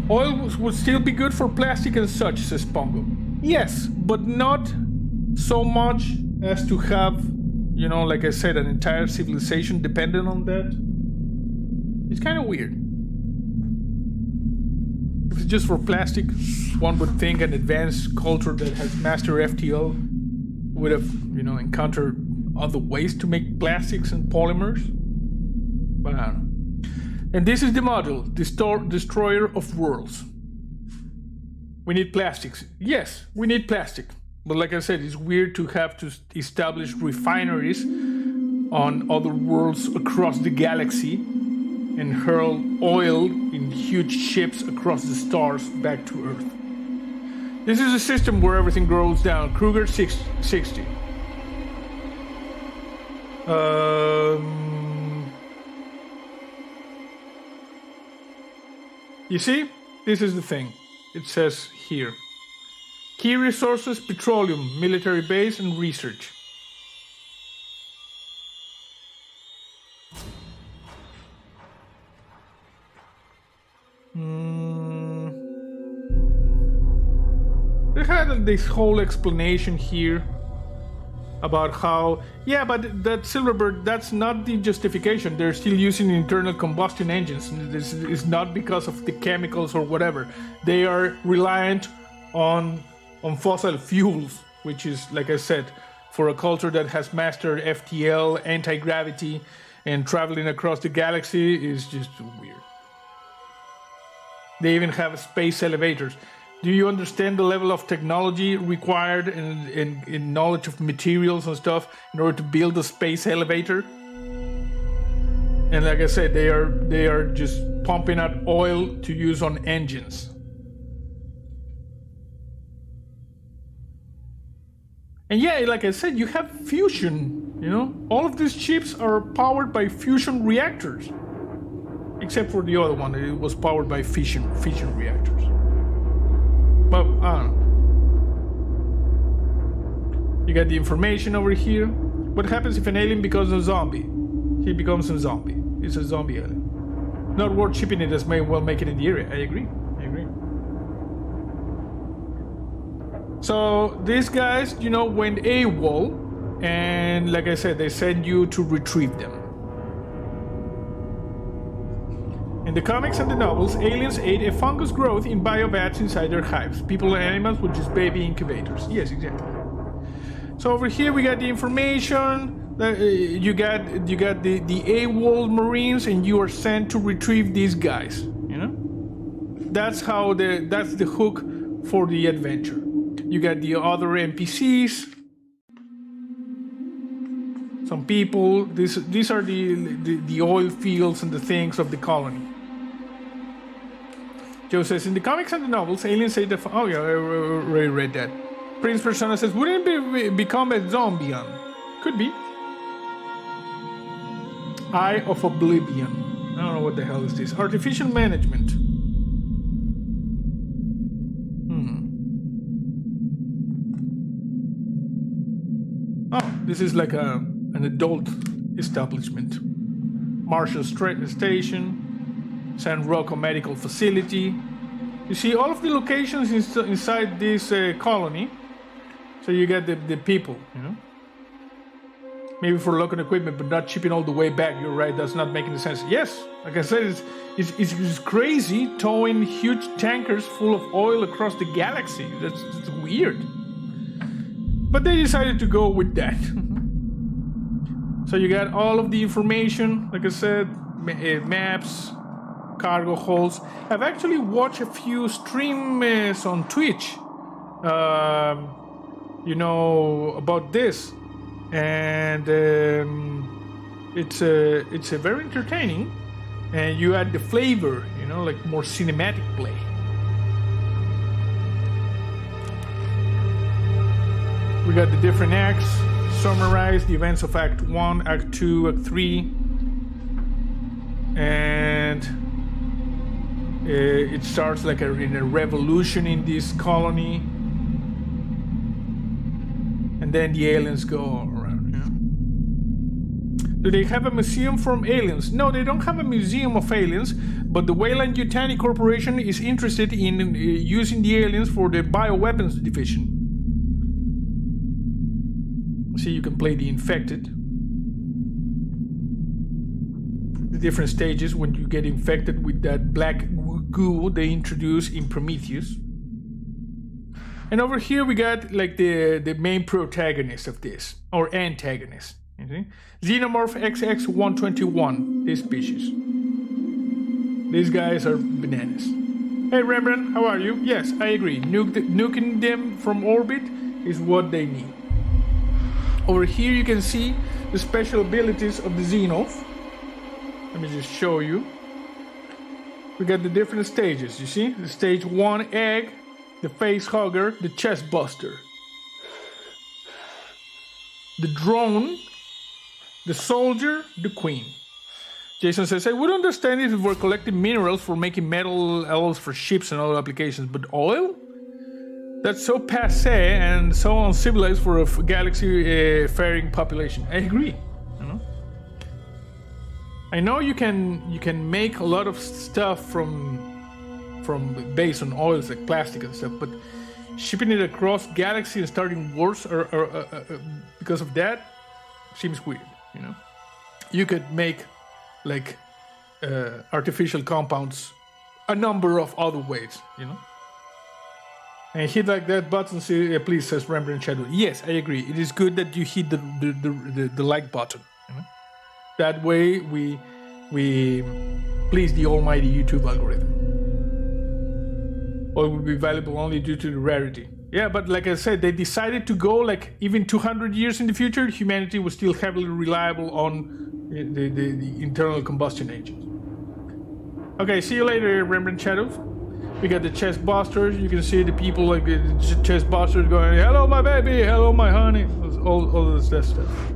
Oil would still be good for plastic and such, says Pongo. Yes, but not so much as to have, you know, like I said, an entire civilization dependent on that. It's kind of weird. If it's just for plastic, one would think an advanced culture that has mastered FTL would have, you know, encountered other ways to make plastics and polymers. But I don't know. And this is the module, Destroyer of Worlds. We need plastics. Yes, we need plastic. But like I said, it's weird to have to establish refineries on other worlds across the galaxy and hurl oil in huge ships across the stars back to Earth. This is a system where everything grows down. Kruger 60. You see? This is the thing. It says here. Key resources, petroleum, military base, and research. They had this whole explanation here about how, yeah, but that Silverbird, that's not the justification. They're still using internal combustion engines. This is not because of the chemicals or whatever. They are reliant on fossil fuels, which is, like I said, for a culture that has mastered FTL, anti-gravity, and traveling across the galaxy is just weird. They even have space elevators. Do you understand the level of technology required in knowledge of materials and stuff in order to build a space elevator? And like I said, they are just pumping out oil to use on engines. And yeah, like I said, you have fusion, you know? All of these ships are powered by fusion reactors. Except for the other one, it was powered by fission reactors. But, I don't know. You got the information over here. What happens if an alien becomes a zombie? He becomes a zombie. It's a zombie alien. Not worth shipping it as may well make it in the area. I agree. So, these guys, you know, went AWOL. And, like I said, they send you to retrieve them. In the comics and the novels, aliens aid a fungus growth in biovats inside their hives. People and animals with just baby incubators. Yes, exactly. So over here we got the information. You got the AWOL Marines, and you are sent to retrieve these guys. You know, that's the hook for the adventure. You got the other NPCs. Some people. These are the oil fields and the things of the colony. Joe says, in the comics and the novels, aliens say that... Oh yeah, I already read that. Prince Persona says, wouldn't it become a zombie? Could be. Eye of Oblivion. I don't know what the hell is this. Artificial management. Oh, this is like an adult establishment. Marshall Station. San Rocco Medical Facility. You see all of the locations inside this colony. So you get the people, you know. Maybe for local equipment, but not shipping all the way back. You're right, that's not making sense. Yes, like I said, it's crazy towing huge tankers full of oil across the galaxy. That's weird. But they decided to go with that. So you got all of the information, like I said, maps, cargo holds. I've actually watched a few streams on Twitch, you know, about this, and it's a very entertaining, and you add the flavor, you know, like more cinematic play. We got the different acts, summarize the events of Act 1, Act 2, Act 3, and it starts like in a revolution in this colony, and then the aliens go around. Yeah? Do they have a museum from aliens? No, they don't have a museum of aliens, but the Weyland-Yutani Corporation is interested in using the aliens for the bioweapons division. See, you can play the infected. The different stages when you get infected with that black goo they introduce in Prometheus. And over here we got like the main protagonist of this, or antagonist. You see? Xenomorph XX-121, this species. These guys are bananas. Hey Rembrandt, how are you? Yes, I agree. Nuking them from orbit is what they need. Over here you can see the special abilities of the Xenomorph. Let me just show you. We got the different stages, you see? The stage 1, egg, the face hugger, the chest buster. The drone, the soldier, the queen. Jason says, I would understand if we were collecting minerals for making metal alloys for ships and other applications, but oil? That's so passé and so uncivilized for a galaxy-faring population. I agree. You know? I know you can make a lot of stuff from based on oils like plastic and stuff, but shipping it across galaxy and starting wars because of that seems weird. You know, you could make like artificial compounds a number of other ways. You know. And hit like that button, please, says Rembrandt Shadow. Yes, I agree. It is good that you hit the like button. You know? That way we please the almighty YouTube algorithm. Or it will be valuable only due to the rarity. Yeah, but like I said, they decided to go like even 200 years in the future, humanity was still heavily reliable on the internal combustion engines. Okay, see you later, Rembrandt Shadow. We got the chest busters. You can see the people like the chest busters going, hello my baby, hello my honey. All this stuff.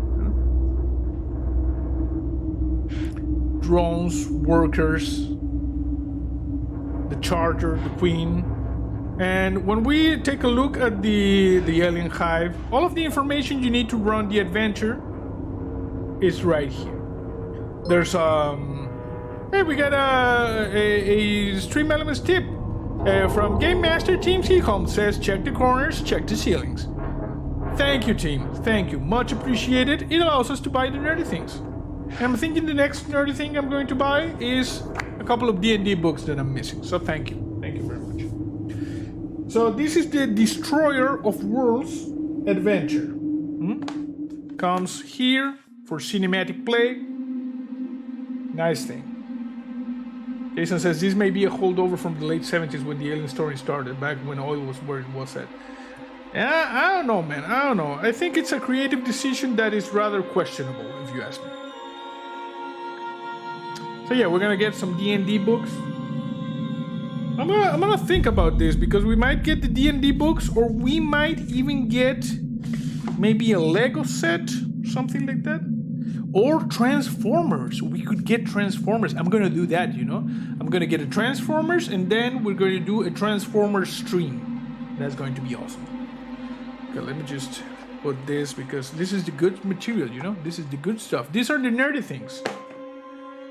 Drones, workers, the charger, the queen. And when we take a look at the alien hive, all of the information you need to run the adventure is right here. There's hey, we got a Stream Elements tip. From Game Master Team Seacom says, check the corners, check the ceilings. Thank you, team. Thank you. Much appreciated. It allows us to buy the nerdy things. And I'm thinking the next nerdy thing I'm going to buy is a couple of D&D books that I'm missing. So thank you. Thank you very much. So this is the Destroyer of Worlds adventure. Comes here for cinematic play. Nice thing. Jason says this may be a holdover from the late 70s when the alien story started, back when oil was where it was at. Yeah, I don't know, man. I don't know. I think it's a creative decision that is rather questionable, if you ask me. So yeah, we're gonna get some D&D books. I'm gonna think about this because we might get the D&D books, or we might even get maybe a Lego set, something like that. Or Transformers. We could get Transformers. I'm gonna do that, you know. I'm gonna get a Transformers, and then we're gonna do a Transformers stream. That's going to be awesome. Okay, let me just put this because this is the good material, you know. This is the good stuff. These are the nerdy things.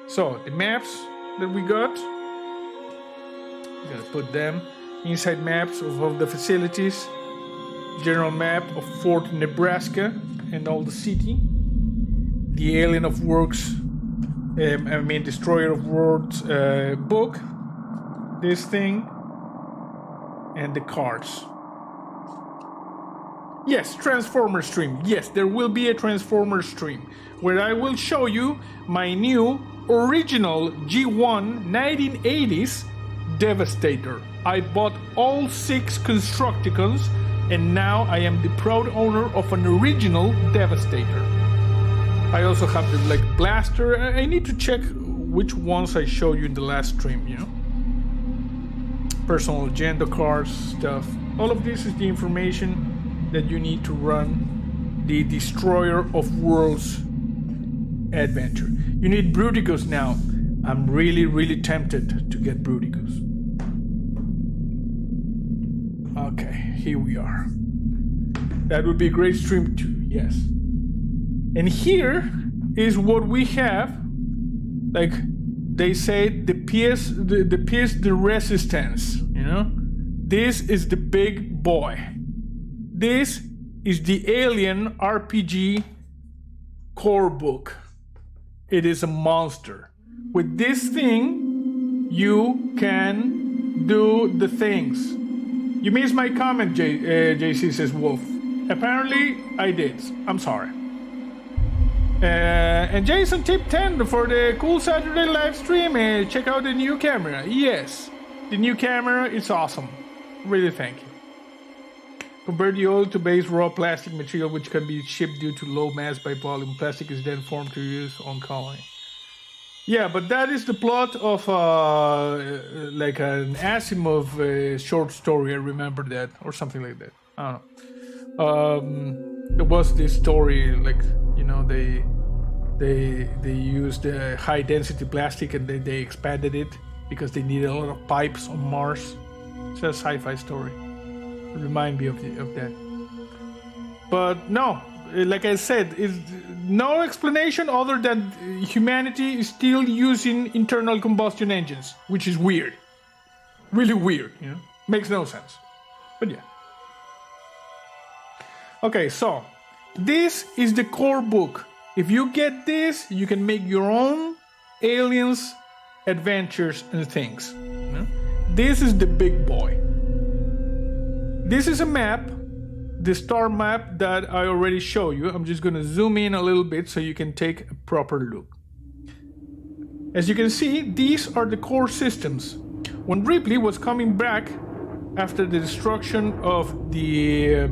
So the maps that we got, I'm gonna put them inside maps of the facilities. General map of Fort Nebraska and all the city. The Alien of Works, Destroyer of Worlds book. This thing. And the cards. Yes, Transformer stream. Yes, there will be a Transformer stream where I will show you my new original G1 1980s Devastator. I bought all 6 Constructicons, and now I am the proud owner of an original Devastator. I also have the blaster. I need to check which ones I showed you in the last stream, you know. Personal agenda cards, stuff. All of this is the information that you need to run the Destroyer of Worlds adventure. You need Bruticus now. I'm really tempted to get Bruticus. Okay, here we are. That would be a great stream too, yes. And here is what we have. Like they say, the pièce de résistance, you know? This is the big boy. This is the Alien RPG core book. It is a monster. With this thing, you can do the things. You missed my comment, JC says Wolf. Apparently, I did. I'm sorry. And Jason, tip 10 for the cool Saturday live stream. Check out the new camera. Yes, the new camera is awesome. Really, thank you. Convert the oil to base raw plastic material, which can be shipped due to low mass by volume. Plastic is then formed to use on colony. Yeah, but that is the plot of like an Asimov short story. I remember that, or something like that. I don't know. There was this story, like, you know, they used high density plastic and they expanded it because they needed a lot of pipes on Mars. It's a sci-fi story. Remind me of that. But no, like I said, it's no explanation other than humanity is still using internal combustion engines, which is weird. Really weird, you know? Makes no sense. But yeah. Okay, so this is the core book. If you get this, you can make your own aliens, adventures, and things. You know? This is the big boy. This is a map, the star map that I already showed you. I'm just going to zoom in a little bit so you can take a proper look. As you can see, these are the core systems. When Ripley was coming back after the destruction of the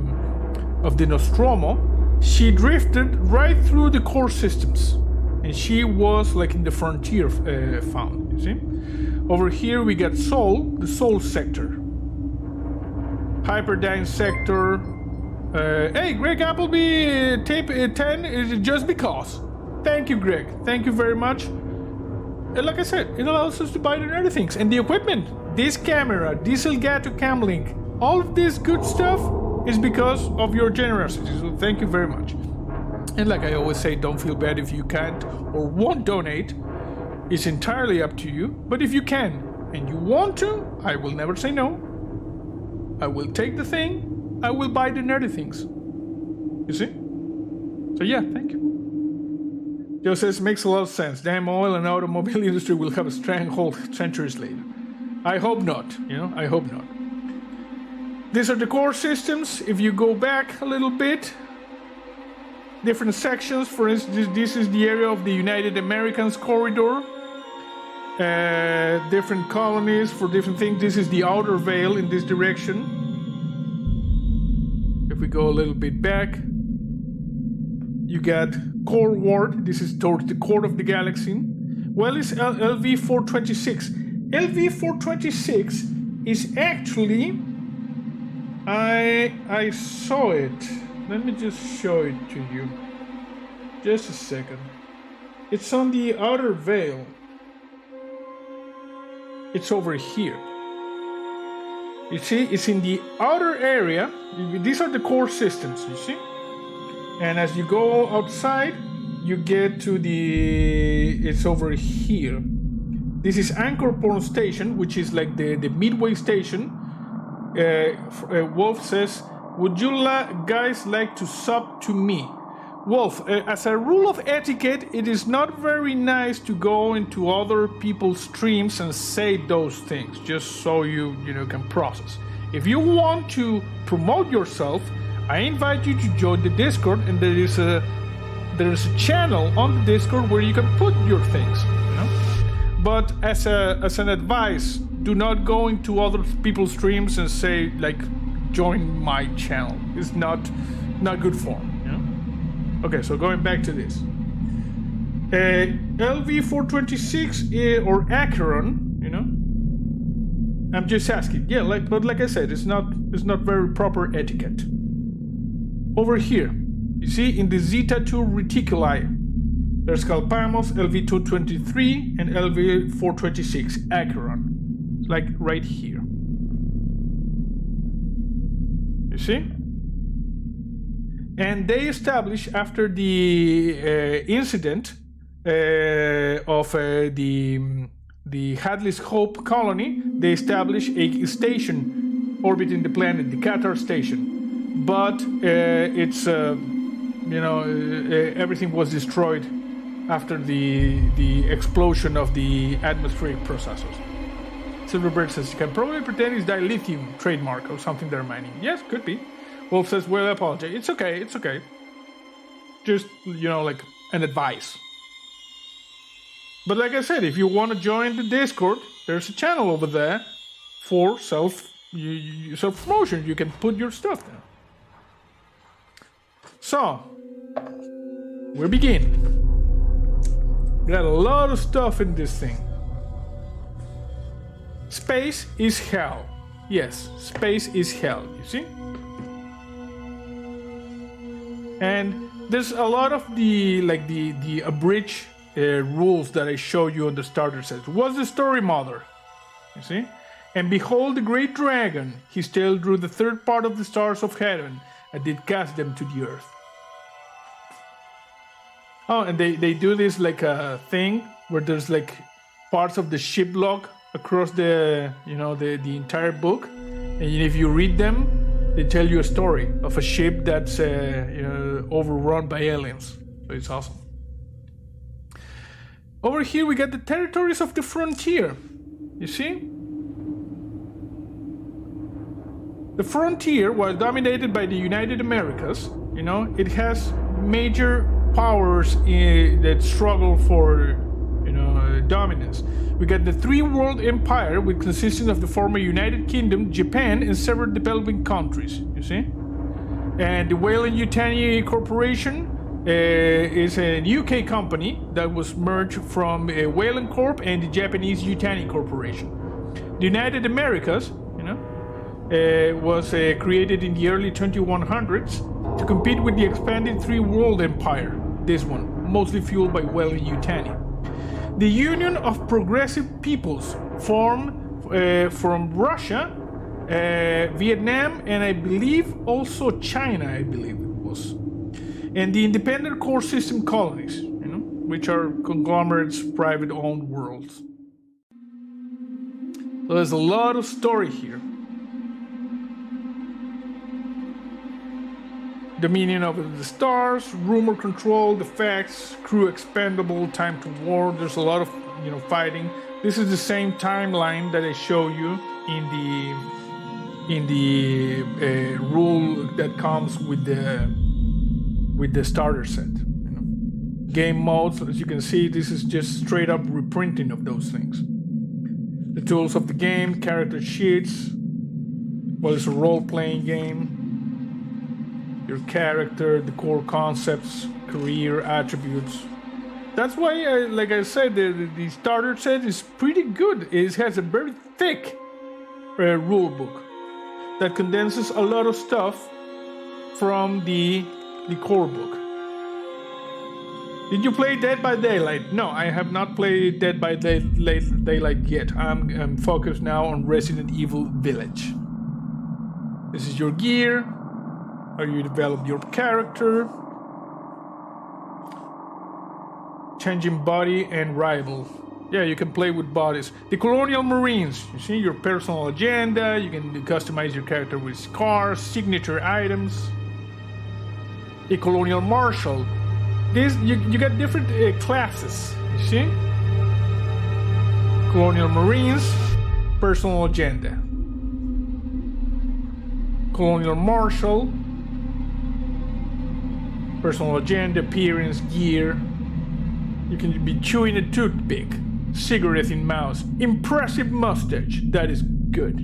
Nostromo, she drifted right through the core systems, and she was like in the frontier found, you see? Over here we got Sol, the Sol sector. Hyperdyne sector. Hey, Greg Appleby, tape 10 is just because. Thank you, Greg. Thank you very much. And like I said, it allows us to buy the other things. And the equipment, this camera, this Elgato cam link, all of this good stuff is because of your generosity. So thank you very much. And like I always say, don't feel bad if you can't or won't donate. It's entirely up to you. But if you can and you want to, I will never say no. I will take the thing. I will buy the nerdy things. You see? So yeah, thank you. Joe says, makes a lot of sense. Damn, oil and automobile industry will have a stranglehold centuries later. I hope not, you know, I hope not. These are the core systems. If you go back a little bit, different sections. For instance, this is the area of the United Americans corridor. Different colonies for different things. This is the outer veil in this direction. If we go a little bit back, you got core ward. This is towards the core of the galaxy. Well, it's LV-426. LV-426 is actually, I saw it. Let me just show it to you. Just a second. It's on the outer veil. It's over here. You see, it's in the outer area. These are the core systems, you see? And as you go outside, you get to it's over here. This is Anchor Point Station, which is like the midway station. Wolf says, would you guys like to sub to me? Wolf, as a rule of etiquette, it is not very nice to go into other people's streams and say those things, just so you can process. If you want to promote yourself, I invite you to join the Discord, and there is a channel on the Discord where you can put your things. You know? But as an advice, do not go into other people's streams and say like, join my channel. It's not good form. Okay, so going back to this. LV-426 or Acheron, you know? I'm just asking. Yeah, but like I said, it's not very proper etiquette. Over here, you see in the Zeta-2 reticuli, there's Calpamos, LV-223, and LV-426, Acheron. It's like right here. You see? And they established after the incident of the Hadley's Hope colony, they established a station orbiting the planet, the Qatar station. But it's everything was destroyed after the explosion of the atmospheric processors. Silverbird says you can probably pretend it's dilithium trademark or something they're mining. Yes, could be. Wolf says, well, I apologize. It's okay. Just, like an advice. But like I said, if you want to join the Discord, there's a channel over there for self-promotion. You can put your stuff there. So, we begin. We got a lot of stuff in this thing. Space is hell. Yes, space is hell, you see? And there's a lot of the abridged rules that I showed you on the starter set. What's the story, mother? You see? And behold the great dragon, his tail drew the third part of the stars of heaven, and did cast them to the earth. Oh, and they do this like a thing where there's like parts of the ship log across the entire book, and if you read them, they tell you a story of a ship that's overrun by aliens. So it's awesome. Over here we got the territories of the frontier. You see? The frontier was dominated by the United Americas. It has major powers that struggle for dominance. We got the three-world empire, which consisting of the former United Kingdom, Japan, and several developing countries. You see, and the Weyland-Yutani Corporation is a UK company that was merged from Weyland Corp and the Japanese Yutani Corporation. The United Americas, was created in the early 2100s to compete with the expanded three-world empire. This one, mostly fueled by Weyland-Yutani. The Union of Progressive Peoples formed from Russia, Vietnam, and I believe also China, I believe it was. And the independent core system colonies, which are conglomerates, private-owned worlds. So there's a lot of story here. Dominion over the stars, rumor control, the facts, crew expendable, time to war. There's a lot of fighting. This is the same timeline that I show you in the rule that comes with the starter set. Game modes, as you can see, this is just straight up reprinting of those things. The tools of the game, character sheets. Well, it's a role-playing game. Your character, the core concepts, career, attributes. That's why, like I said, the starter set is pretty good. It has a very thick rule book that condenses a lot of stuff from the core book. Did you play Dead by Daylight? No, I have not played Dead by Daylight yet. I'm focused now on Resident Evil Village. This is your gear, how you develop your character, changing body and rival. Yeah, you can play with bodies. The Colonial Marines, you see your personal agenda, you can customize your character with cars, signature items. The Colonial Marshal. This, you get different classes, you see? Colonial Marines, personal agenda. Colonial Marshal, personal agenda, appearance, gear. You can be chewing a toothpick, cigarette in mouth, impressive mustache. That is good.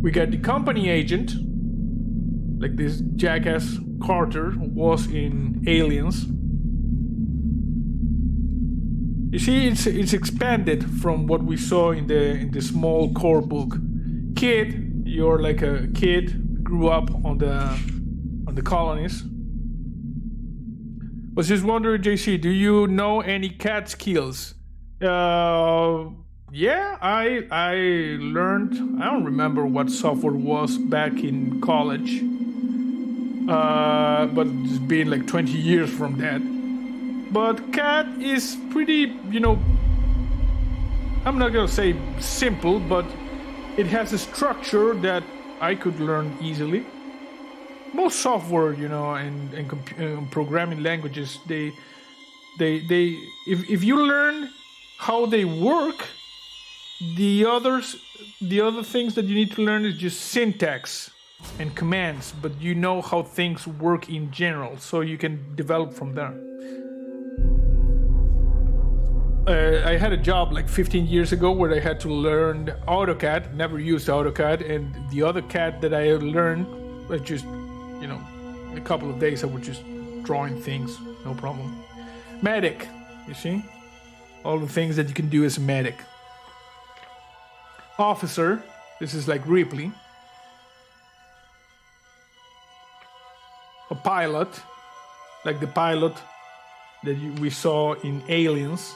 We got the company agent, like this jackass Carter was in Aliens. You see, it's expanded from what we saw in the small core book. Kid, you're like a kid, grew up on the colonies. Was just wondering, JC, do you know any cat skills? Yeah, I learned. I don't remember what software was back in college. But it's been like 20 years from that. But cat is pretty, I'm not gonna say simple, but it has a structure that I could learn easily. Most software, and programming languages, they if you learn how they work, the other things that you need to learn is just syntax and commands, but you know how things work in general, so you can develop from there. I had a job like 15 years ago where I had to learn AutoCAD, never used AutoCAD, and the other CAD that I learned was just, in a couple of days I was just drawing things, no problem. Medic, you see? All the things that you can do as a medic. Officer, this is like Ripley. A pilot, like the pilot that we saw in Aliens.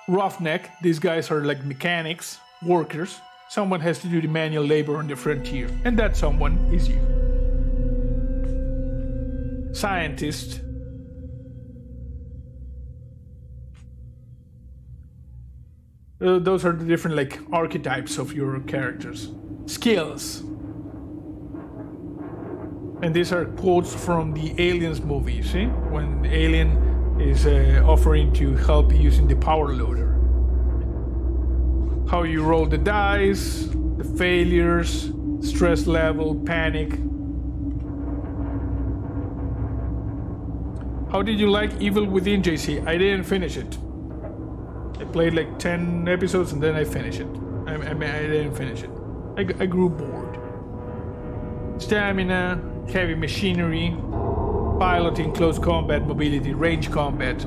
Roughneck, these guys are like mechanics, workers. Someone has to do the manual labor on the frontier, and that someone is you. Scientist. Those are the different like archetypes of your characters. Skills. And these are quotes from the Aliens movie, you see? When the alien is offering to help using the power loader. How you roll the dice, the failures, stress level, panic. How did you like Evil Within, JC? I didn't finish it. I played like 10 episodes and then I finished it. I didn't finish it. I grew bored. Stamina, heavy machinery, piloting, close combat, mobility, range combat,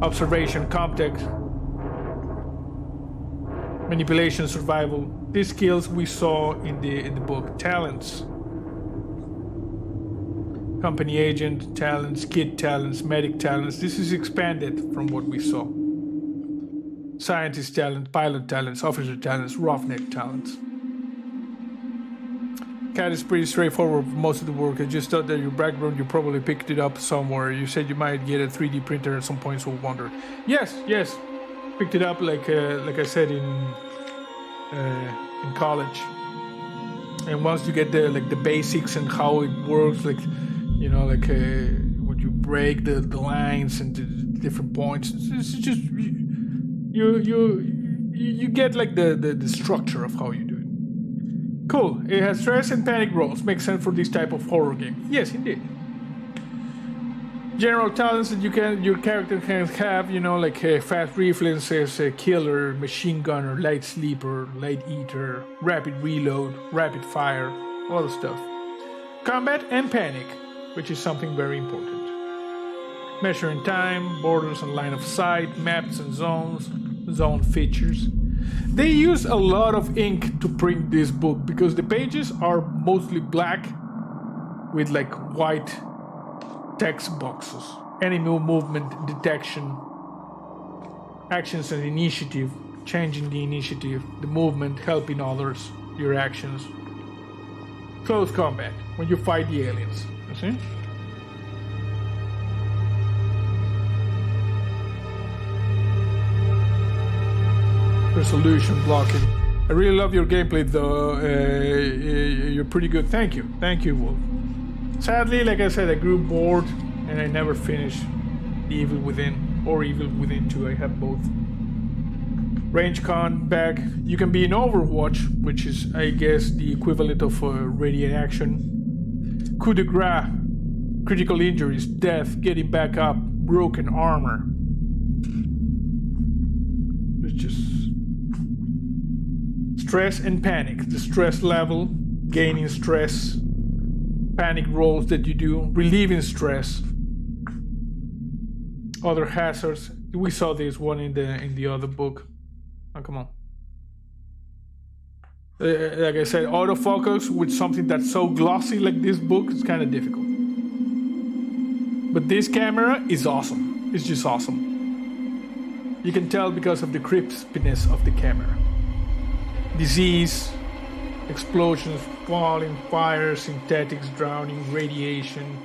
observation, contact, manipulation, survival. These skills we saw in the book. Talents. Company agent talents, kid talents, medic talents. This is expanded from what we saw. Scientist talent, pilot talents, officer talents, roughneck talents. CAD is pretty straightforward for most of the work. I just thought that your background, you probably picked it up somewhere. You said you might get a 3D printer at some point, so wondered. Yes. Picked it up like I said in college. And once you get the basics and how it works, when you break the lines and the different points, it's just you get like the structure of how you do it. Cool. It has stress and panic rolls. Makes sense for this type of horror game. Yes, indeed. General talents that your character can have, fast reflexes, killer, machine gunner, light sleeper, light eater, rapid reload, rapid fire, all the stuff. Combat and panic, which is something very important. Measuring time, borders and line of sight, maps and zones, zone features. They use a lot of ink to print this book because the pages are mostly black with like white text boxes. Enemy movement detection, actions and initiative, changing the initiative, the movement, helping others, your actions. Close combat, when you fight the aliens. You see? Resolution blocking. I really love your gameplay though. You're pretty good. Thank you, Wolf. Sadly, like I said, I grew bored and I never finished the Evil Within or Evil Within 2. I have both. Range combat. You can be in Overwatch, which is, I guess, the equivalent of radiant action. Coup de grace. Critical injuries, death, getting back up, broken armor. It's just stress and panic. The stress level, gaining stress, panic rolls that you do, relieving stress, other hazards. We saw this one in the other book. Oh, come on. Like I said, autofocus with something that's so glossy like this book is kind of difficult. But this camera is awesome. It's just awesome. You can tell because of the crispiness of the camera. Disease, explosions, falling, fire, synthetics, drowning, radiation.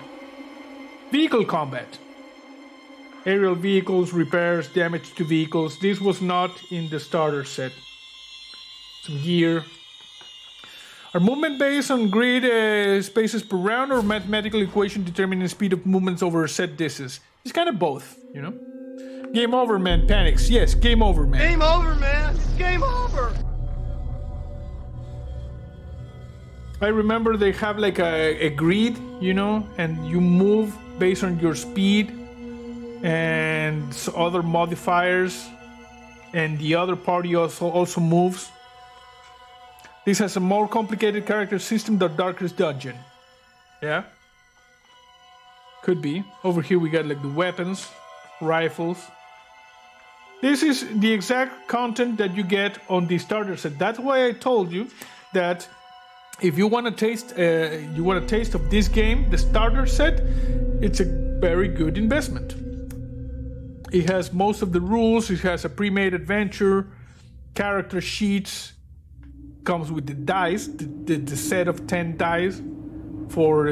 Vehicle combat. Aerial vehicles, repairs, damage to vehicles. This was not in the starter set. Some gear. Are movement based on grid spaces per round or mathematical equation determining the speed of movements over set distance? It's kind of both, you know? Game over, man. Panics. Yes, game over, man. Game over, man. It's game over. I remember they have like a grid, you know, and you move based on your speed and other modifiers, and the other party also moves. This has a more complicated character system than Darkest Dungeon. Yeah? Could be. Over here we got like the weapons, rifles. This is the exact content that you get on the starter set. That's why I told you that if you want a taste of this game, the starter set, it's a very good investment. It has most of the rules. It has a pre-made adventure, character sheets. Comes with the dice, the set of 10 dice for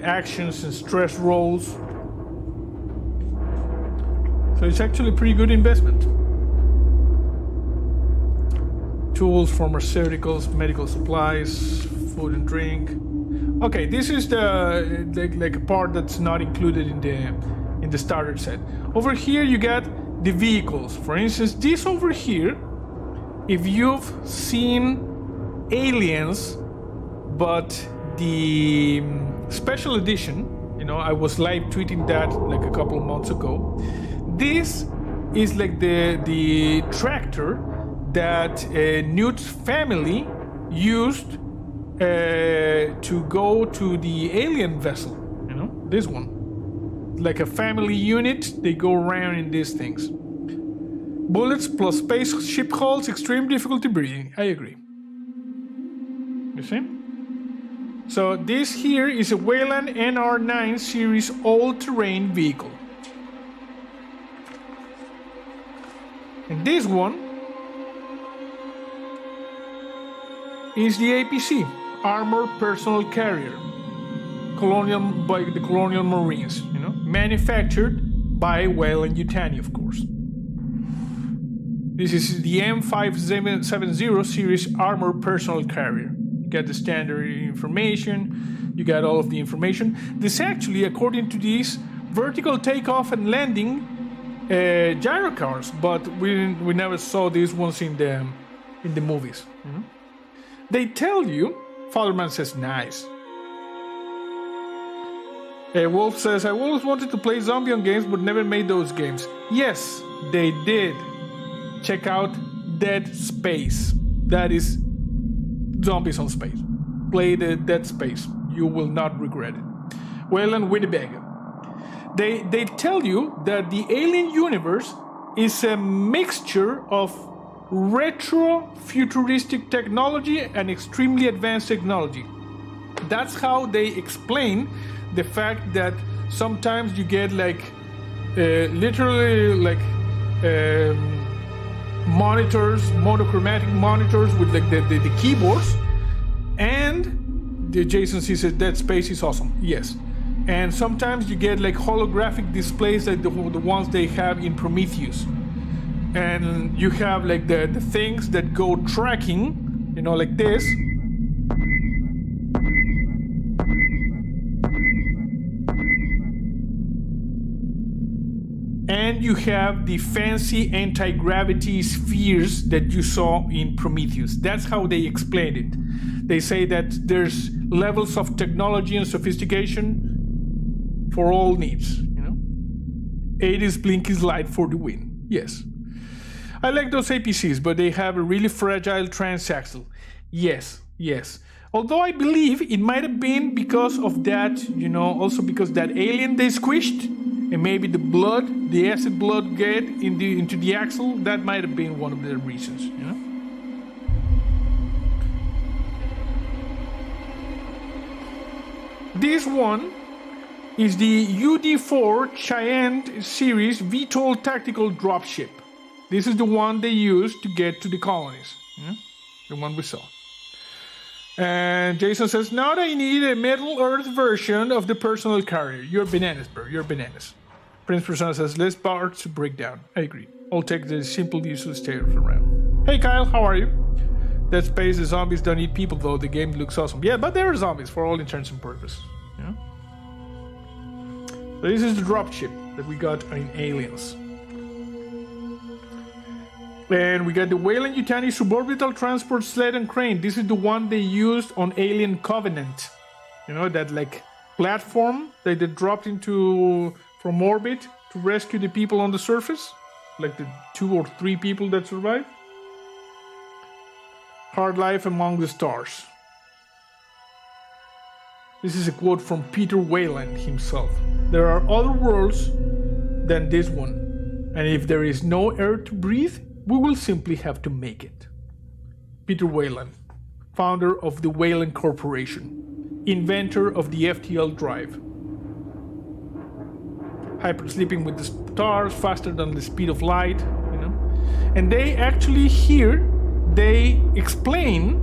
actions and stress rolls. So it's actually a pretty good investment. Tools, pharmaceuticals, medical supplies, food and drink. Okay, this is the part that's not included in the starter set. Over here you got the vehicles. For instance, this over here. If you've seen Aliens, but the special edition, you know, I was live tweeting that like a couple of months ago. This is like the tractor that Newt's family used to go to the alien vessel. You know, this one, like a family unit. They go around in these things. Bullets plus spaceship hulls, extreme difficulty breathing. I agree. You see? So this here is a Weyland NR9 series all-terrain vehicle. And this one is the APC, Armored Personal Carrier. Colonial, by the Colonial Marines, you know? Manufactured by Weyland-Yutani, of course. This is the M570 series armored personal carrier. You get the standard information, you got all of the information. This actually, according to these, vertical takeoff and landing gyro cars, but we never saw these ones in the movies. They tell you, Fatherman says, nice. Wolf says, I always wanted to play zombie on games, but never made those games. Yes, they did. Check out Dead Space. That is zombies on space. Play the Dead Space. You will not regret it. Weyland, Winnipeg. They tell you that the alien universe is a mixture of retro-futuristic technology and extremely advanced technology. That's how they explain the fact that sometimes you get like literally like monitors, monochromatic monitors with like the keyboards, and the Jason says Dead Space is awesome. Yes. And sometimes you get like holographic displays like the ones they have in Prometheus. And you have like the things that go tracking, you know, like this. And you have the fancy anti-gravity spheres that you saw in Prometheus. That's how they explained it. They say that there's levels of technology and sophistication for all needs, you know. 80s Blinky's light for the win. Yes. I like those APCs, but they have a really fragile transaxle. Yes, yes. Although I believe it might have been because of that, you know, also because that alien they squished, and maybe the acid blood get into the axle, that might have been one of the reasons, you know. This one is the UD-4 Chariot series VTOL tactical dropship. This is the one they use to get to the colonies. Yeah? The one we saw. And Jason says, now they need a Middle Earth version of the personal carrier. You're bananas, bro. You're bananas. Prince Persona says, less parts to break down. I agree. I'll take the simple useless stairs around. Hey Kyle, how are you? Dead Space, the zombies don't eat people though. The game looks awesome. Yeah, but they're zombies for all intents and purposes. Yeah? So this is the dropship that we got in Aliens. And we got the Weyland-Yutani suborbital transport sled and crane. This is the one they used on Alien Covenant. You know, that like platform that they dropped into from orbit to rescue the people on the surface. Like the 2 or 3 people that survived. Hard life among the stars. This is a quote from Peter Weyland himself. There are other worlds than this one. And if there is no air to breathe, we will simply have to make it. Peter Weyland, founder of the Weyland Corporation, inventor of the FTL drive. Hypersleeping with the stars, faster than the speed of light, you know. And they actually here, they explain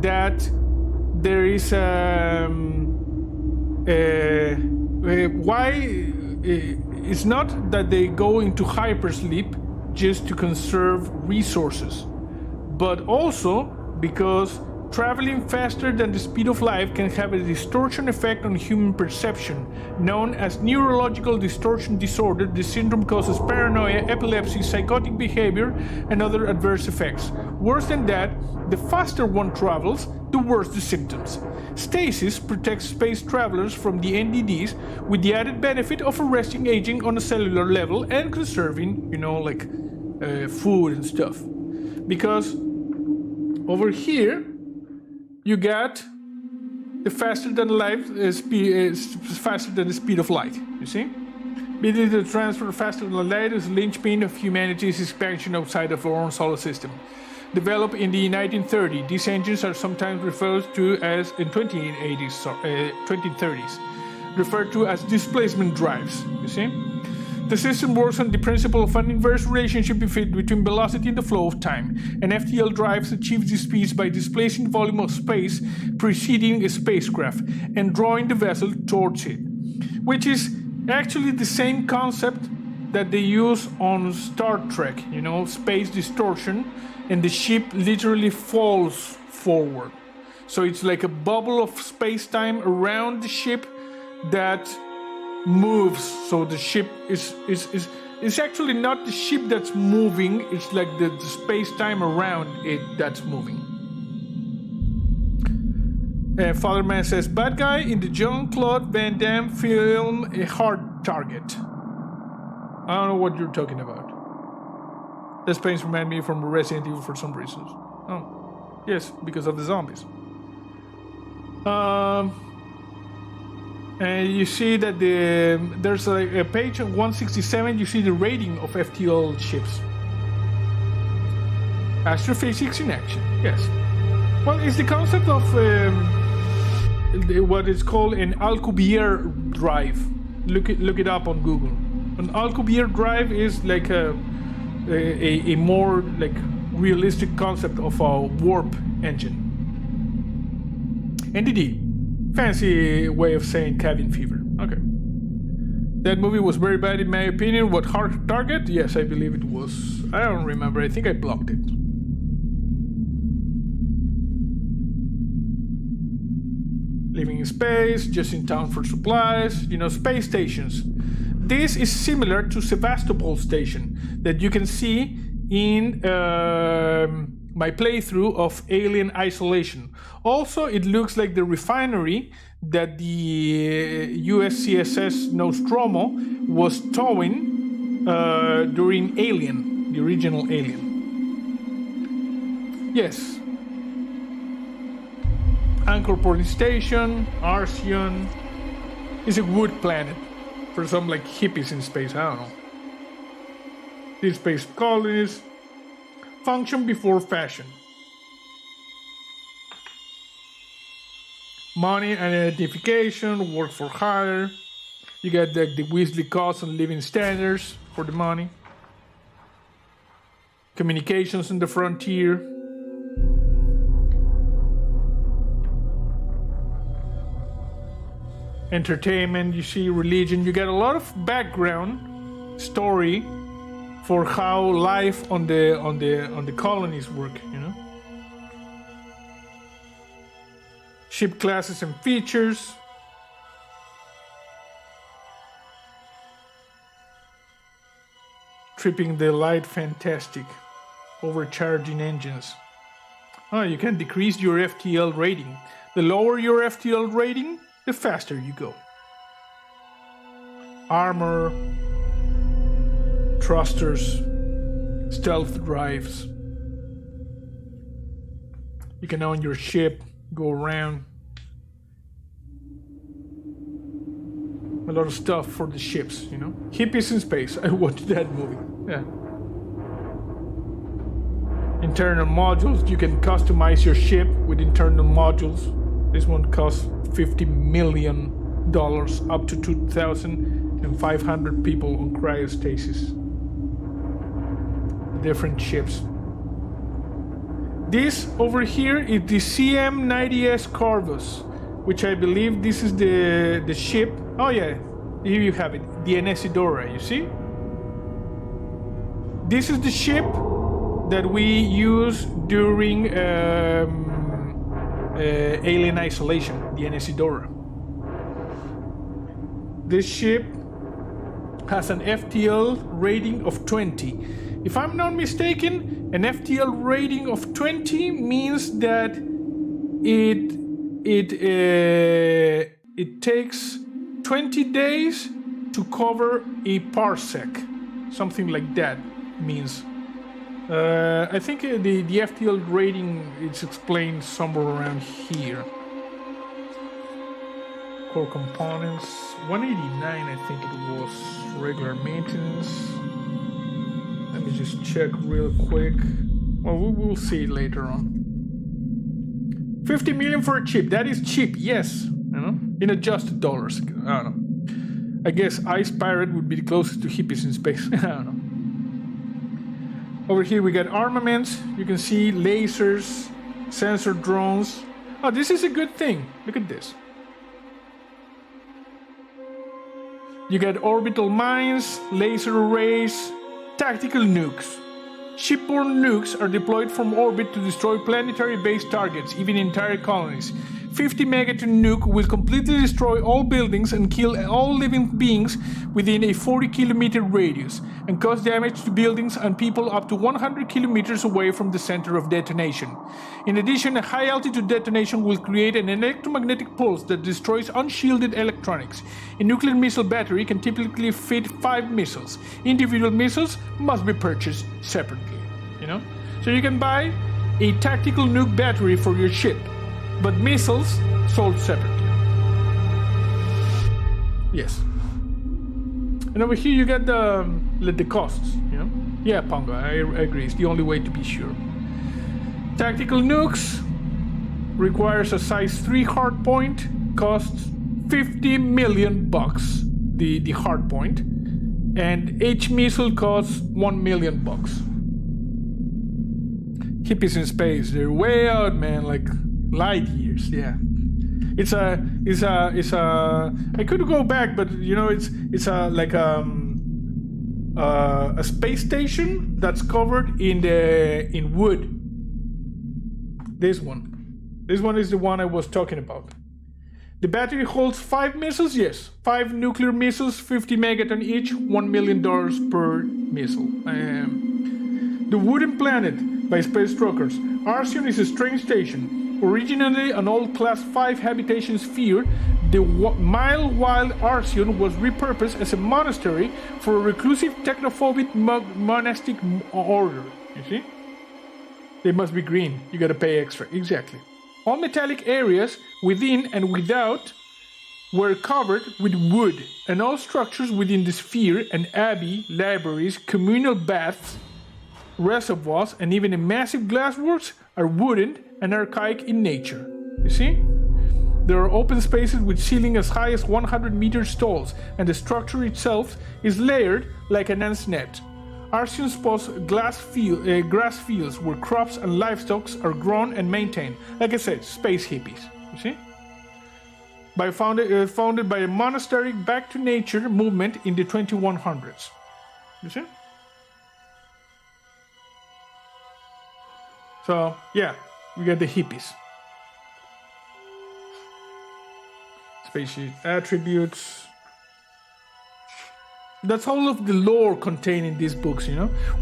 that there is why it's not that they go into hypersleep just to conserve resources, but also because traveling faster than the speed of light can have a distortion effect on human perception, known as neurological distortion disorder. The syndrome causes paranoia, epilepsy, psychotic behavior, and other adverse effects. Worse than that, the faster one travels, the worse the symptoms. Stasis protects space travelers from the NDDs with the added benefit of arresting aging on a cellular level and conserving, you know, like food and stuff. Because over here, you got the faster than light faster than the speed of light. You see, ability to transfer faster than light is the linchpin of humanity's expansion outside of our own solar system. Developed in the 1930s, these engines are sometimes referred to as in 2030s, referred to as displacement drives. You see, the system works on the principle of an inverse relationship between velocity and the flow of time. An FTL drive achieves this speed by displacing the volume of space preceding a spacecraft and drawing the vessel towards it, which is actually the same concept that they use on Star Trek, you know, space distortion, and the ship literally falls forward. So it's like a bubble of space-time around the ship that moves. So the ship is actually not the ship that's moving. It's like the space-time around it that's moving. Fatherman says, bad guy in the Jean-Claude Van Damme film A Hard Target. I don't know what you're talking about. This paints remind me from Resident Evil for some reasons. Oh, yes, because of the zombies. And you see that there's a page on 167. You see the rating of FTL ships. Astrophysics in action. Yes. Well, it's the concept of what is called an Alcubierre drive. Look it up on Google. An Alcubierre drive is like a more like realistic concept of a warp engine. NDD, fancy way of saying cabin fever. Okay. That movie was very bad in my opinion. What, Hard Target? Yes, I believe it was. I don't remember. I think I blocked it. Living in space, just in town for supplies, space stations. This is similar to Sevastopol Station that you can see in my playthrough of Alien Isolation. Also, it looks like the refinery that the USCSS Nostromo was towing during Alien, the original Alien. Yes. Anchorport Station, Arsion. It's a wood planet for some like hippies in space, I don't know. These space colonies function before fashion. Money and identification, work for hire. You get the Weasley costs and living standards for the money. Communications in the frontier. Entertainment, you see, religion. You get a lot of background story for how life on the colonies work, Ship classes and features. Tripping the light fantastic. Overcharging engines. Oh, you can decrease your FTL rating. The lower your FTL rating, the faster you go. Armor, thrusters, stealth drives. You can own your ship, go around. A lot of stuff for the ships, Hippies in space. I watched that movie. Yeah. Internal modules. You can customize your ship with internal modules. This one costs $50 million, up to 2,500 people on cryostasis. Different ships. This over here is the CM-90S Corvus, which I believe this is the ship. Oh yeah, here you have it, the Isidora, you see? This is the ship that we use during Alien Isolation, the Isidora. This ship has an FTL rating of 20. If I'm not mistaken, an FTL rating of 20 means that it takes 20 days to cover a parsec. Something like that means. I think the FTL rating is explained somewhere around here. Core components, 189 I think it was. Regular maintenance. Let me just check real quick. Well, we will see later on. 50 million for a chip. That is cheap, yes. In adjusted dollars. I don't know. I guess Ice Pirate would be the closest to hippies in space. I don't know. Over here we got armaments. You can see lasers, sensor drones. Oh, this is a good thing. Look at this. You got orbital mines, laser arrays, tactical nukes. Shipborne nukes are deployed from orbit to destroy planetary-based targets, even entire colonies. 50 megaton nuke will completely destroy all buildings and kill all living beings within a 40-kilometer radius, and cause damage to buildings and people up to 100 kilometers away from the center of detonation. In addition, a high-altitude detonation will create an electromagnetic pulse that destroys unshielded electronics. A nuclear missile battery can typically fit 5 missiles. Individual missiles must be purchased separately. So you can buy a tactical nuke battery for your ship, but missiles sold separately. Yes. And over here you get the costs, Yeah, Pongo, I agree. It's the only way to be sure. Tactical nukes requires a size 3 hardpoint, costs $50 million, the hardpoint, and each missile costs $1 million. Hippies in space, they're way out, man, like light years. Yeah, it's a. I could go back, but it's a space station that's covered in wood. This one is the one I was talking about. The battery holds 5 missiles. Yes, 5 nuclear missiles, 50 megaton each, $1 million per missile. The Wooden Planet by Space Truckers. Arsion is a strange station. Originally an old Class 5 habitation sphere, the mile-wide Arsion was repurposed as a monastery for a reclusive technophobic monastic order. You see? They must be green. You gotta pay extra. Exactly. All metallic areas within and without were covered with wood, and all structures within the sphere, an abbey, libraries, communal baths, reservoirs, and even a massive glassworks are wooden and archaic in nature. You see? There are open spaces with ceiling as high as 100 meters tall, and the structure itself is layered like an ant's net. Arsion's post grass fields where crops and livestock are grown and maintained. Like I said, space hippies. You see? Founded by a monastery back to nature movement in the 2100s. You see? So, yeah, we got the hippies. Spaceship attributes. That's all of the lore contained in these books,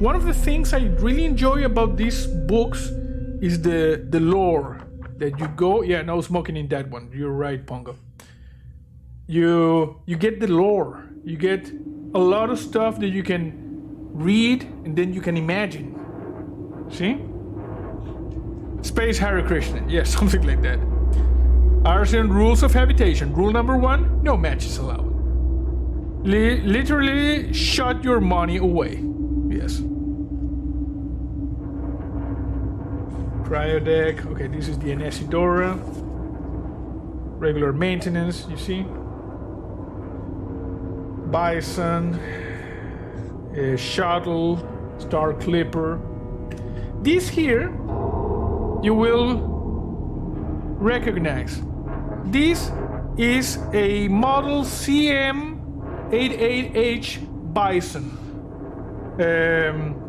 One of the things I really enjoy about these books is the lore. That you go, yeah, no smoking in that one. You're right, Pongo. You get the lore. You get a lot of stuff that you can read and then you can imagine. See? Space Hare Krishna. Yeah, something like that. Arsion rules of habitation. Rule number 1, no matches allowed. Literally shut your money away. Yes. Cryo deck. Okay, this is the Anesidora. Regular maintenance, you see. Bison. Shuttle. Star Clipper. This here you will recognize. This is a model CM88H Bison.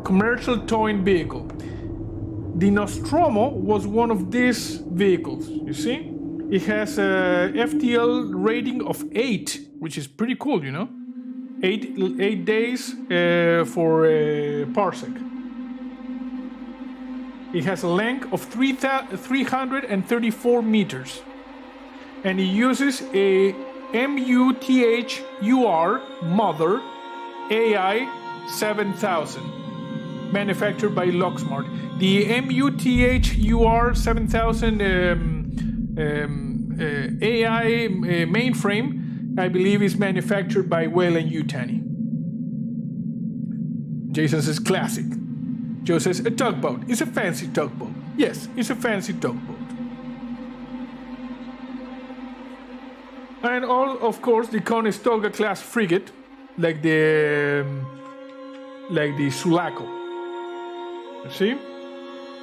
Commercial towing vehicle. The Nostromo was one of these vehicles, you see? It has a FTL rating of 8, which is pretty cool, 8 days for a parsec. It has a length of 334 meters. And it uses a MUTHUR Mother AI 7000, manufactured by Locksmart. The MUTHUR 7000 AI mainframe, I believe, is manufactured by Weyland-Yutani. Jason says classic. Joe says a tugboat. It's a fancy tugboat. Yes, it's a fancy tugboat. And all, of course, the Conestoga class frigate, like the Sulaco. You see?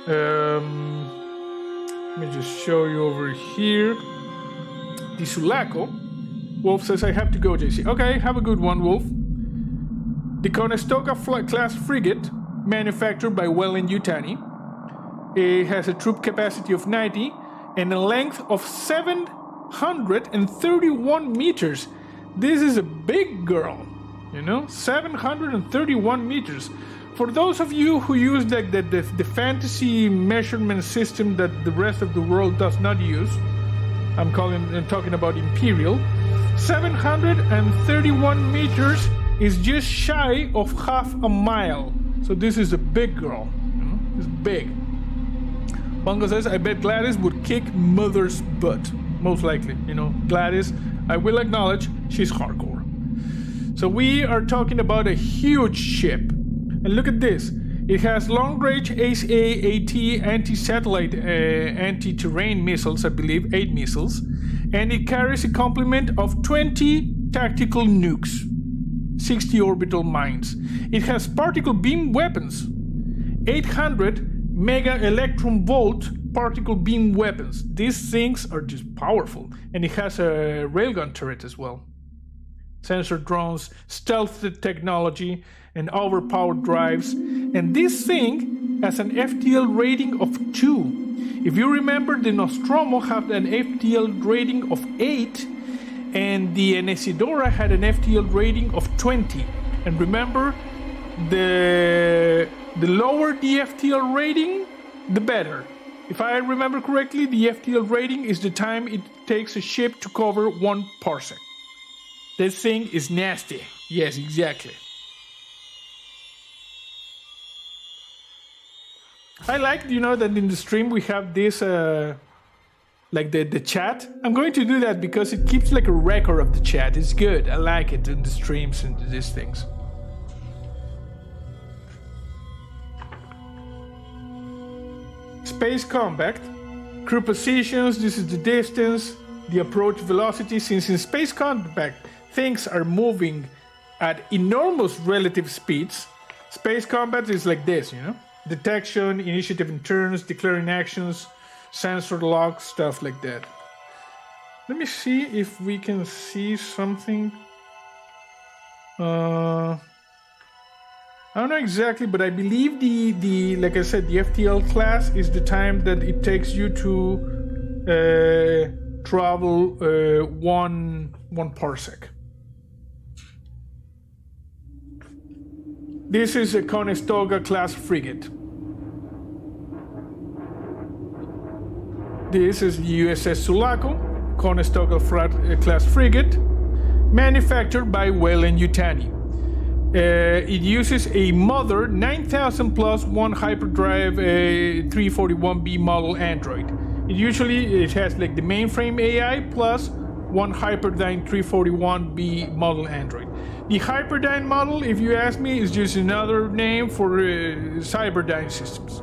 Let me just show you over here. The Sulaco. Wolf says, I have to go, JC. Okay, have a good one, Wolf. The Conestoga class frigate manufactured by Weyland-Yutani. It has a troop capacity of 90 and a length of 731 meters. This is a big girl, 731 meters. For those of you who use the fantasy measurement system that the rest of the world does not use, I'm talking about Imperial, 731 meters is just shy of half a mile. So this is a big girl. It's big. Bongo says, I bet Gladys would kick Mother's butt. Most likely. Gladys, I will acknowledge, she's hardcore. So we are talking about a huge ship. And look at this. It has long-range AT anti-satellite, anti-terrain missiles, I believe, 8 missiles. And it carries a complement of 20 tactical nukes, 60 orbital mines. It has particle beam weapons, 800 mega electron volt particle beam weapons. These things are just powerful. And it has a railgun turret as well. Sensor drones, stealth technology, and overpowered drives. And this thing has an FTL rating of 2. If you remember, the Nostromo had an FTL rating of 8, and the Isidora had an FTL rating of 20. And remember, the lower the FTL rating, the better. If I remember correctly, the FTL rating is the time it takes a ship to cover 1 parsec. This thing is nasty. Yes, exactly. I like, that in the stream we have this, like the chat. I'm going to do that because it keeps like a record of the chat. It's good. I like it in the streams and these things. Space combat. Crew positions. This is the distance. The approach velocity. Since in space combat things are moving at enormous relative speeds, space combat is like this, Detection, initiative and turns, declaring actions, sensor locks, stuff like that. Let me see if we can see something. I don't know exactly, but I believe the like I said, the FTL class is the time that it takes you to travel one parsec. This is a Conestoga class frigate. This is the USS Sulaco, Conestoga class frigate, manufactured by Weyland-Yutani. It uses a Mother 9000 plus 1 hyperdrive 341B model android. It has like the mainframe AI plus 1 Hyperdyne 341B model android. The Hyperdyne model, if you ask me, is just another name for Cyberdyne systems.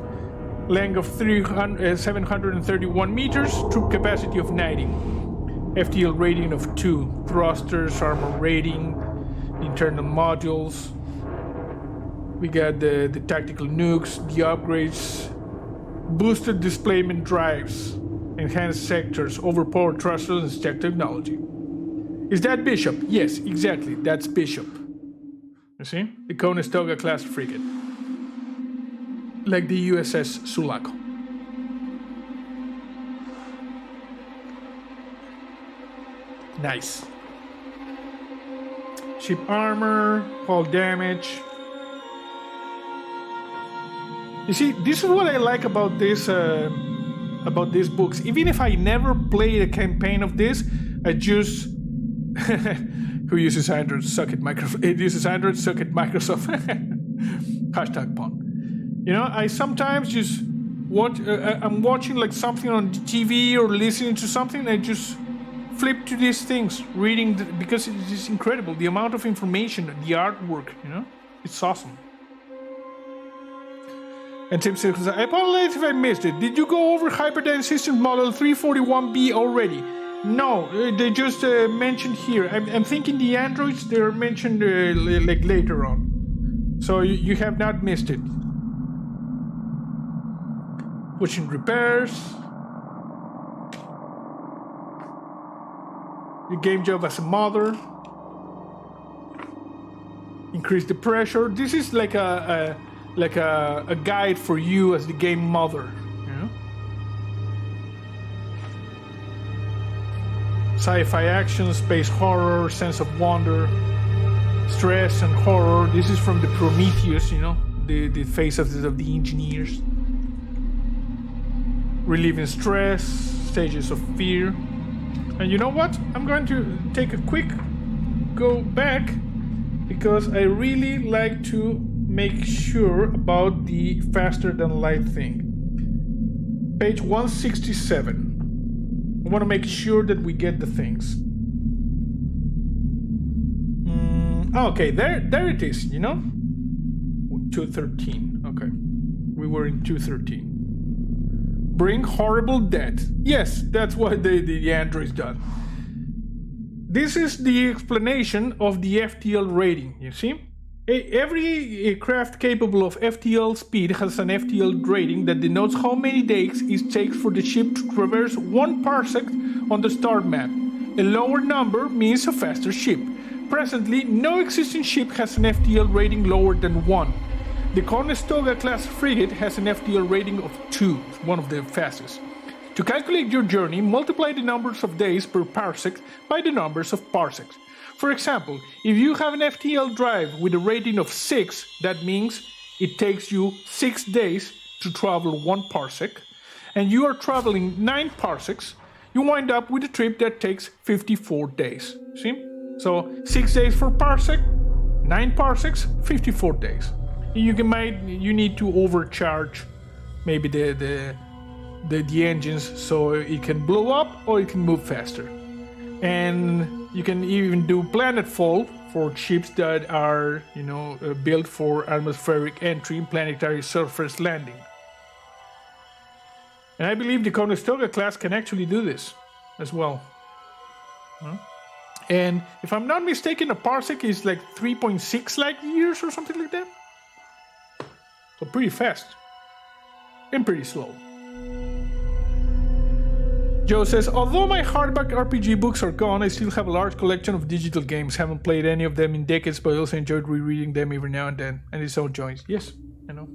Length of 731 meters, troop capacity of 90. FTL rating of 2, thrusters, armor rating, internal modules. We got the tactical nukes, the upgrades, boosted displacement drives, enhanced sectors, overpowered thrusters, and stack technology. Is that Bishop? Yes, exactly. That's Bishop. You see? The Conestoga class frigate. Like the USS Sulaco. Nice. Ship armor, hull damage. You see, this is what I like about this about these books. Even if I never played a campaign of this, I just who uses Android? Suck it, Microsoft. It uses Android. Suck it, Microsoft. Hashtag pun. I sometimes just watch. I'm watching like something on TV or listening to something. And I just flip to these things, reading because it's just incredible. The amount of information, the artwork. It's awesome. And Tim says, I apologize if I missed it. Did you go over Hyperdyne Systems Model 341B already? No, they just mentioned here. I'm thinking the androids, they're mentioned like later on. So you have not missed it. Pushing repairs. Your game job as a mother. Increase the pressure. This is like a like a guide for you as the game mother, you know? Sci-fi action, space horror, sense of wonder, stress and horror. This is from the Prometheus, you know, the faces of the engineers. Relieving stress, stages of fear. And you know what? I'm going to take a quick go back because I really like to make sure about the faster than light thing. Page 167. I want to make sure that we get the things. Okay, there it is, you know? 213, okay. We were in 213. Bring horrible death. Yes, that's what the android's done. This is the explanation of the FTL rating, you see? Every craft capable of FTL speed has an FTL rating that denotes how many days it takes for the ship to traverse 1 parsec on the star map. A lower number means a faster ship. Presently, no existing ship has an FTL rating lower than 1. The Conestoga class frigate has an FTL rating of 2, one of the fastest. To calculate your journey, multiply the numbers of days per parsec by the numbers of parsecs. For example, if you have an FTL drive with a rating of 6, that means it takes you 6 days to travel 1 parsec, and you are traveling 9 parsecs, you wind up with a trip that takes 54 days. See? So 6 days for parsec, 9 parsecs, 54 days. You need to overcharge maybe the engines so it can blow up or it can move faster. And you can even do planetfall for ships that are, you know, built for atmospheric entry and planetary surface landing. And I believe the Conestoga class can actually do this as well. Huh? And if I'm not mistaken, a parsec is like 3.6 light years or something like that. So pretty fast and pretty slow. Joe says, although my hardback RPG books are gone, I still have a large collection of digital games. Haven't played any of them in decades, but I also enjoyed rereading them every now and then. And it's all joys. Yes, I know.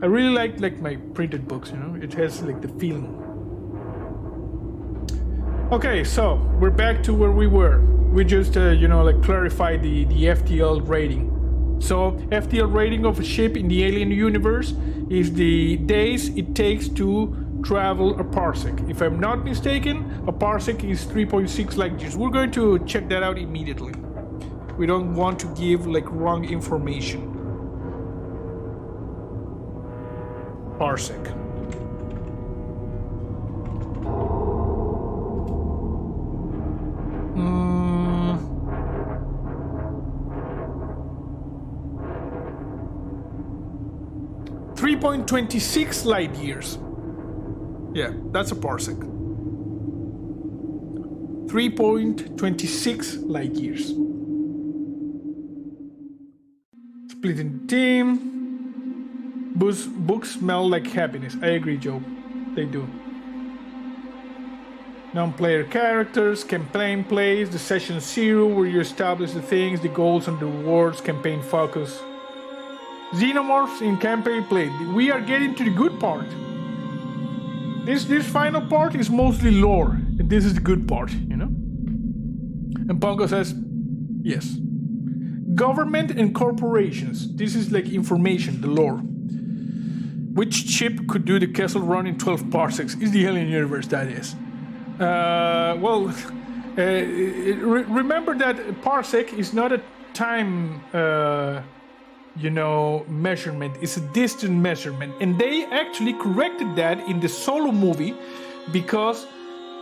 I really like my printed books, you know. It has like the feeling. Okay, so we're back to where we were. We just, clarified the FTL rating. So, FTL rating of a ship in the alien universe is the days it takes to travel a parsec. If I'm not mistaken, a parsec is 3.6 light years. We're going to check that out immediately. We don't want to give like wrong information. Parsec. 3.26 light years. Yeah, that's a parsec. 3.26 light years. Splitting the team. Books smell like happiness. I agree, Joe. They do. Non-player characters, campaign plays, the session 0 where you establish the things, the goals and the rewards, campaign focus. Xenomorphs in campaign play. We are getting to the good part. This final part is mostly lore, and this is the good part, you know? And Pongo says, yes. Government and corporations. This is like information, the lore. Which ship could do the Kessel Run in 12 parsecs? Is the alien universe, that is. Remember that parsec is not a time measurement. It's a distance measurement, and they actually corrected that in the Solo movie because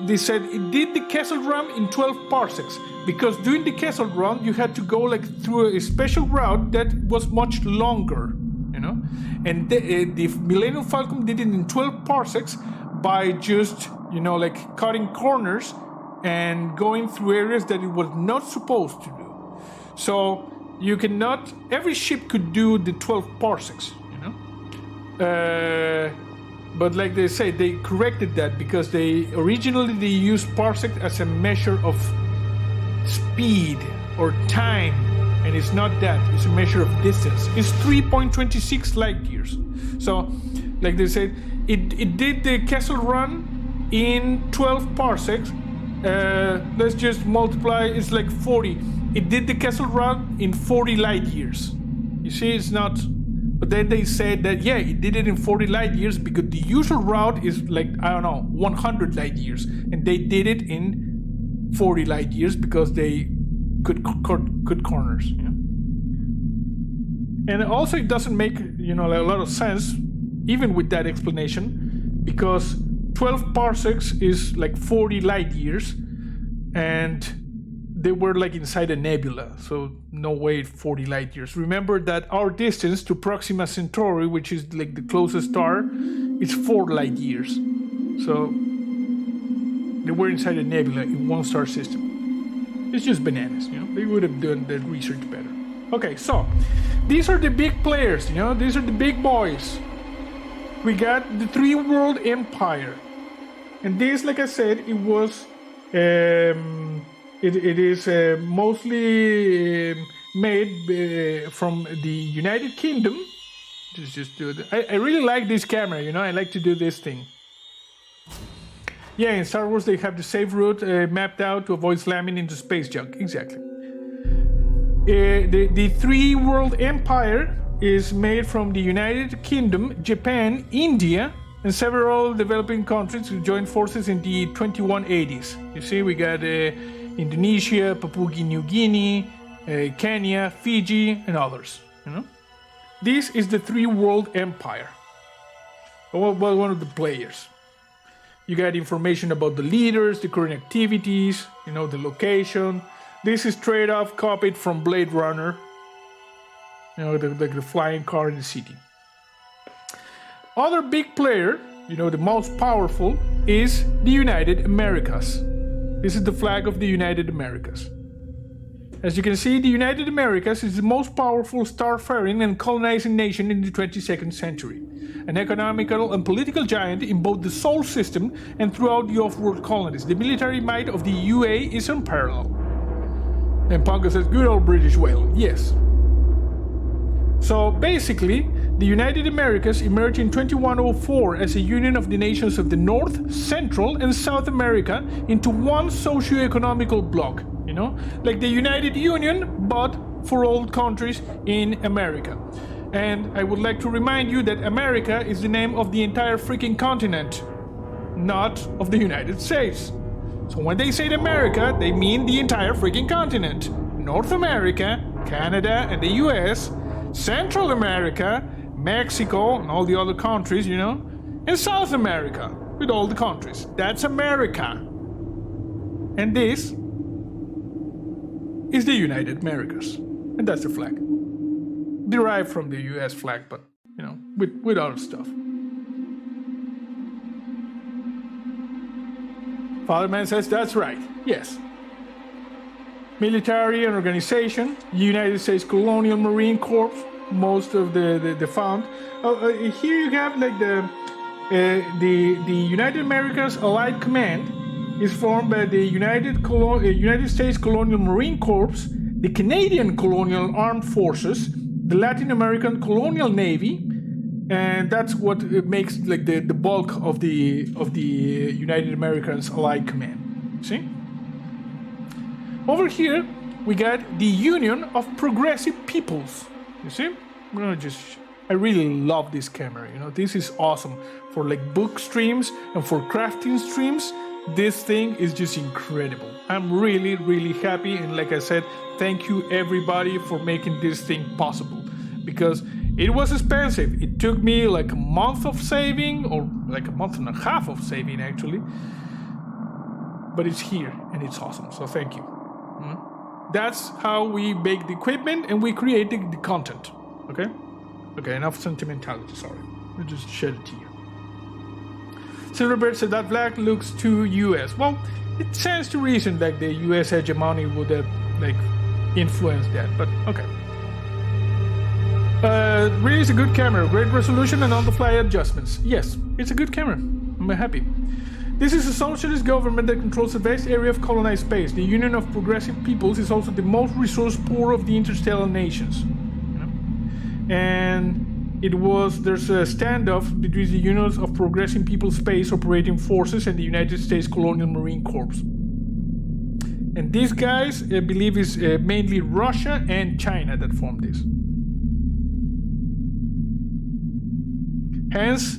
they said it did the Kessel Run in 12 parsecs because during the Kessel Run you had to go like through a special route that was much longer, you know, and the Millennium Falcon did it in 12 parsecs by just cutting corners and going through areas that it was not supposed to do. So you cannot, every ship could do the 12 parsecs, you know? But like they say, they corrected that because they used parsec as a measure of speed or time and it's not that. It's a measure of distance. It's 3.26 light years. So, like they said, it did the Kessel Run in 12 parsecs. Let's just multiply. It's like 40. It did the Kessel Run in 40 light years. You see, it's not. But then they said that, yeah, it did it in 40 light years because the usual route is like, I don't know, 100 light years. And they did it in 40 light years because they could cut corners. You know? And also it doesn't make, you know, like a lot of sense, even with that explanation, because 12 parsecs is like 40 light years, and they were like inside a nebula, so no way 40 light years. Remember that our distance to Proxima Centauri, which is like the closest star, is 4 light years. So they were inside a nebula in one star system. It's just bananas, you know. They would have done the research better. Okay, so these are the big players, you know. These are the big boys. We got the 3 World Empire, and this, like I said, it was. It is mostly made from the United Kingdom. Just do it. I really like this camera, you know. I like to do this thing. Yeah, in Star Wars they have the safe route mapped out to avoid slamming into space junk. Exactly. The 3 World Empire is made from the United Kingdom, Japan, India, and several developing countries who joined forces in the 2180s. You see, we got Indonesia, Papua New Guinea, Kenya, Fiji, and others. You know, this is the 3 World Empire. Well, one of the players. You got information about the leaders, the current activities, you know, the location. This is straight off copied from Blade Runner. You know, the flying car in the city. Other big player, you know, the most powerful, is the United Americas. This is the flag of the United Americas. As you can see, the United Americas is the most powerful starfaring and colonizing nation in the 22nd century. An economical and political giant in both the Sol system and throughout the off-world colonies. The military might of the UA is unparalleled. And Pongo says, good old British Weyland. Yes. So basically, the United Americas emerged in 2104 as a union of the nations of the North, Central, and South America into one socio-economical bloc, you know, like the United Union, but for all countries in America. And I would like to remind you that America is the name of the entire freaking continent, not of the United States. So when they say America, they mean the entire freaking continent. North America, Canada, and the US, Central America, Mexico, and all the other countries, you know, and South America, with all the countries. That's America. And this is the United Americas. And that's the flag. Derived from the US flag, but, you know, with other stuff. Fatherman says that's right. Yes. Military and organization, United States Colonial Marine Corps, most of the found. Here you have like the United Americas Allied Command is formed by the United States Colonial Marine Corps, the Canadian Colonial Armed Forces, the Latin American Colonial Navy, and that's what makes like the bulk of the United Americans Allied Command. See? Over here, we got the Union of Progressive Peoples. You see? I really love this camera. You know, this is awesome for like book streams and for crafting streams. This thing is just incredible. I'm really, really happy. And like I said, thank you everybody for making this thing possible, because it was expensive. It took me like a month of saving, or like a month and a half of saving actually. But it's here and it's awesome. So thank you. That's how we make the equipment and we create the content. Okay? Okay, enough sentimentality, sorry. I just shed a tear. Silverbird said that flag looks too US. Well, it stands to reason that the US hegemony would have like influenced that, but okay. Really is a good camera, great resolution and on-the-fly adjustments. Yes, it's a good camera. I'm happy. This is a socialist government that controls a vast area of colonized space. The Union of Progressive Peoples is also the most resource poor of the interstellar nations. And there's a standoff between the Unions of Progressive Peoples Space Operating Forces and the United States Colonial Marine Corps. And these guys, I believe, is mainly Russia and China that formed this. Hence,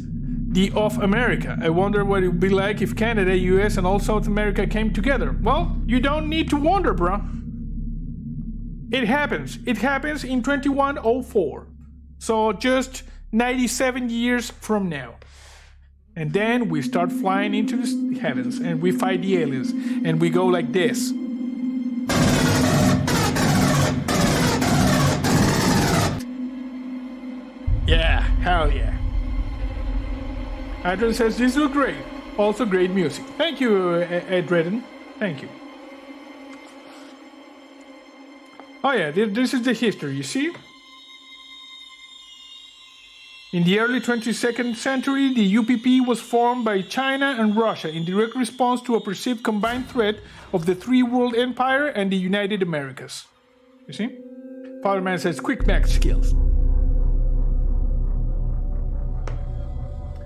the of America. I wonder what it would be like if Canada, US, and all South America came together. Well, you don't need to wonder, bro. It happens. It happens in 2104. So just 97 years from now. And then we start flying into the heavens and we fight the aliens. And we go like this. Yeah, hell yeah. Adrian says, this was great. Also great music. Thank you, Adrian. Thank you. Oh yeah, this is the history, you see? In the early 22nd century, the UPP was formed by China and Russia in direct response to a perceived combined threat of the Three World Empire and the United Americas. You see? Fatherman says, quick math skills.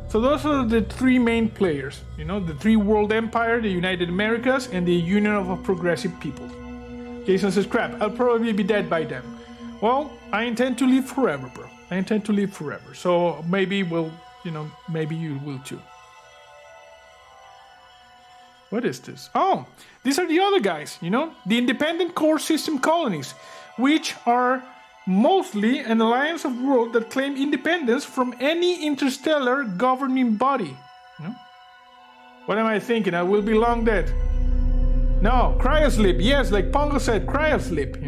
So those are the three main players, the Three World Empire, the United Americas, and the Union of Progressive Peoples. Jason says, crap, I'll probably be dead by then. Well, I intend to live forever, bro. I intend to live forever. So maybe maybe you will too. What is this? Oh, these are the other guys, the independent core system colonies, which are mostly an alliance of worlds that claim independence from any interstellar governing body. What am I thinking? I will be long dead. No, cryosleep. Yes, like Pongo said, cryosleep,